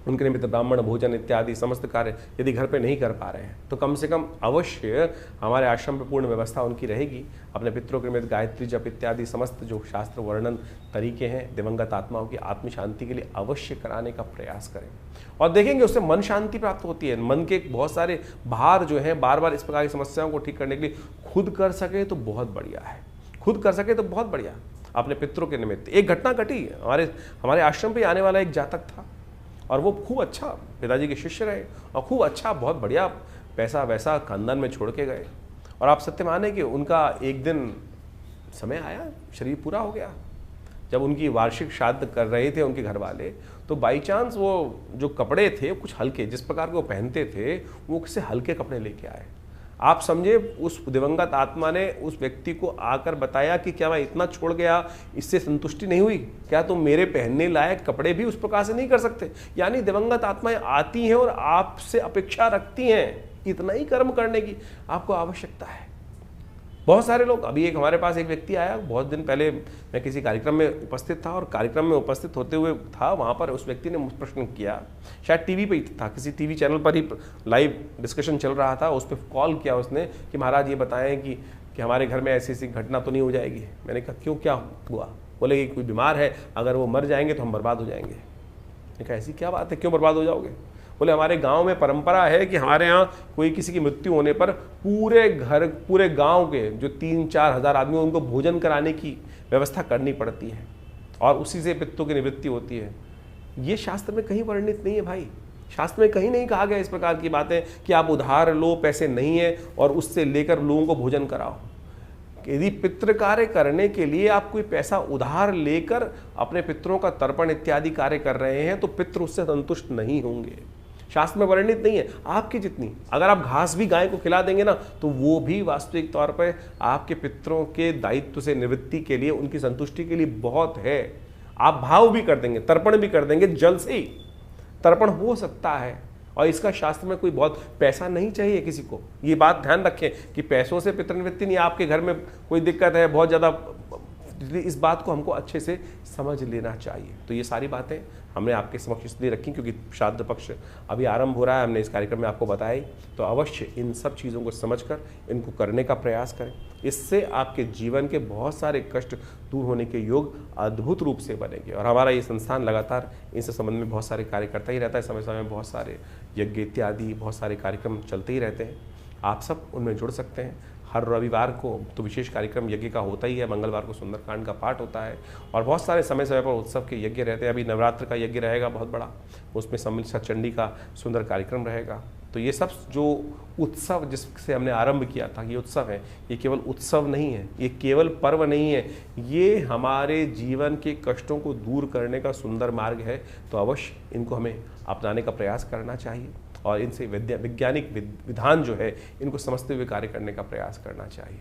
उनके निमित्त ब्राह्मण भोजन इत्यादि समस्त कार्य यदि घर पे नहीं कर पा रहे हैं, तो कम से कम अवश्य हमारे आश्रम पर पूर्ण व्यवस्था उनकी रहेगी। अपने पितरों के निमित्त गायत्री जप इत्यादि समस्त जो शास्त्र वर्णन तरीके हैं दिवंगत आत्माओं की आत्म शांति के लिए अवश्य कराने का प्रयास करें, और देखेंगे उससे मन शांति प्राप्त होती है। मन के बहुत सारे भार जो हैं, बार बार इस प्रकार की समस्याओं को ठीक करने के लिए खुद कर सके तो बहुत बढ़िया है, खुद कर सके तो बहुत बढ़िया। अपने पितरों के निमित्त एक घटना घटी, हमारे आश्रम पर आने वाला एक जातक था, और वो खूब अच्छा पिताजी के शिष्य रहे और खूब अच्छा, बहुत बढ़िया पैसा वैसा खानदान में छोड़ के गए। और आप सत्य माने कि उनका एक दिन समय आया, शरीर पूरा हो गया, जब उनकी वार्षिक श्राद्ध कर रहे थे उनके घर वाले, तो बाई चांस वो जो कपड़े थे कुछ हल्के, जिस प्रकार के वो पहनते थे, वो किसी हल्के कपड़े लेके आए। आप समझे, उस दिवंगत आत्मा ने उस व्यक्ति को आकर बताया कि क्या मैं इतना छोड़ गया, इससे संतुष्टि नहीं हुई, क्या तुम मेरे पहनने लायक कपड़े भी उस प्रकार से नहीं कर सकते। यानी दिवंगत आत्माएं आती हैं और आपसे अपेक्षा रखती हैं इतना ही कर्म करने की आपको आवश्यकता है। बहुत सारे लोग, अभी एक हमारे पास एक व्यक्ति आया, बहुत दिन पहले मैं किसी कार्यक्रम में उपस्थित था, और कार्यक्रम में उपस्थित होते हुए था, वहाँ पर उस व्यक्ति ने मुझसे प्रश्न किया शायद टीवी पे ही था, किसी टीवी चैनल पर ही लाइव डिस्कशन चल रहा था, उस पर कॉल किया उसने कि महाराज ये बताएं कि हमारे घर में ऐसी ऐसी घटना तो नहीं हो जाएगी। मैंने कहा क्यों, क्या हुआ? बोले कि कोई बीमार है, अगर वो मर जाएंगे तो हम बर्बाद हो जाएंगे। मैंने कहा ऐसी क्या बात है, क्यों बर्बाद हो जाओगे? बोले हमारे गांव में परंपरा है कि हमारे यहाँ कोई किसी की मृत्यु होने पर पूरे गांव के जो 3-4 हज़ार आदमी उनको भोजन कराने की व्यवस्था करनी पड़ती है और उसी से पितरों की निवृत्ति होती है। ये शास्त्र में कहीं वर्णित नहीं है भाई, शास्त्र में कहीं नहीं कहा गया इस प्रकार की बातें कि आप उधार लो, पैसे नहीं है और उससे लेकर लोगों को भोजन कराओ। यदि पितृ कार्य करने के लिए आप कोई पैसा उधार लेकर अपने पितरों का तर्पण इत्यादि कार्य कर रहे हैं तो पितृ उससे संतुष्ट नहीं होंगे। शास्त्र में वर्णित नहीं है। आपकी जितनी, अगर आप घास भी गाय को खिला देंगे ना तो वो भी वास्तविक तौर पर आपके पितरों के दायित्व से निवृत्ति के लिए, उनकी संतुष्टि के लिए बहुत है। आप भाव भी कर देंगे, तर्पण भी कर देंगे, जल से ही तर्पण हो सकता है। और इसका शास्त्र में कोई बहुत पैसा नहीं चाहिए किसी को। ये बात ध्यान रखें कि पैसों से पितृनिवृत्ति नहीं, आपके घर में कोई दिक्कत है बहुत ज़्यादा, इस बात को हमको अच्छे से समझ लेना चाहिए। तो ये सारी बातें हमने आपके समक्ष इसलिए रखी क्योंकि श्राद्ध पक्ष अभी आरंभ हो रहा है, हमने इस कार्यक्रम में आपको बताया। तो अवश्य इन सब चीज़ों को समझकर इनको करने का प्रयास करें। इससे आपके जीवन के बहुत सारे कष्ट दूर होने के योग अद्भुत रूप से बनेंगे। और हमारा ये संस्थान लगातार इनसे संबंध में बहुत सारे कार्य करता ही रहता है। समय समय में बहुत सारे यज्ञ इत्यादि बहुत सारे कार्यक्रम चलते ही रहते हैं। आप सब उनमें जुड़ सकते हैं। हर रविवार को तो विशेष कार्यक्रम यज्ञ का होता ही है, मंगलवार को सुंदरकांड का पाठ होता है और बहुत सारे समय समय पर उत्सव के यज्ञ रहते हैं। अभी नवरात्र का यज्ञ रहेगा बहुत बड़ा, उसमें सम्मिलित सचंडी का सुंदर कार्यक्रम रहेगा। तो ये सब जो उत्सव जिससे हमने आरंभ किया था, ये उत्सव है, ये केवल उत्सव नहीं है, ये केवल पर्व नहीं है, ये हमारे जीवन के कष्टों को दूर करने का सुंदर मार्ग है। तो अवश्य इनको हमें अपनाने का प्रयास करना चाहिए और इनसे वैज्ञानिक विधान जो है इनको समझते हुए कार्य करने का प्रयास करना चाहिए।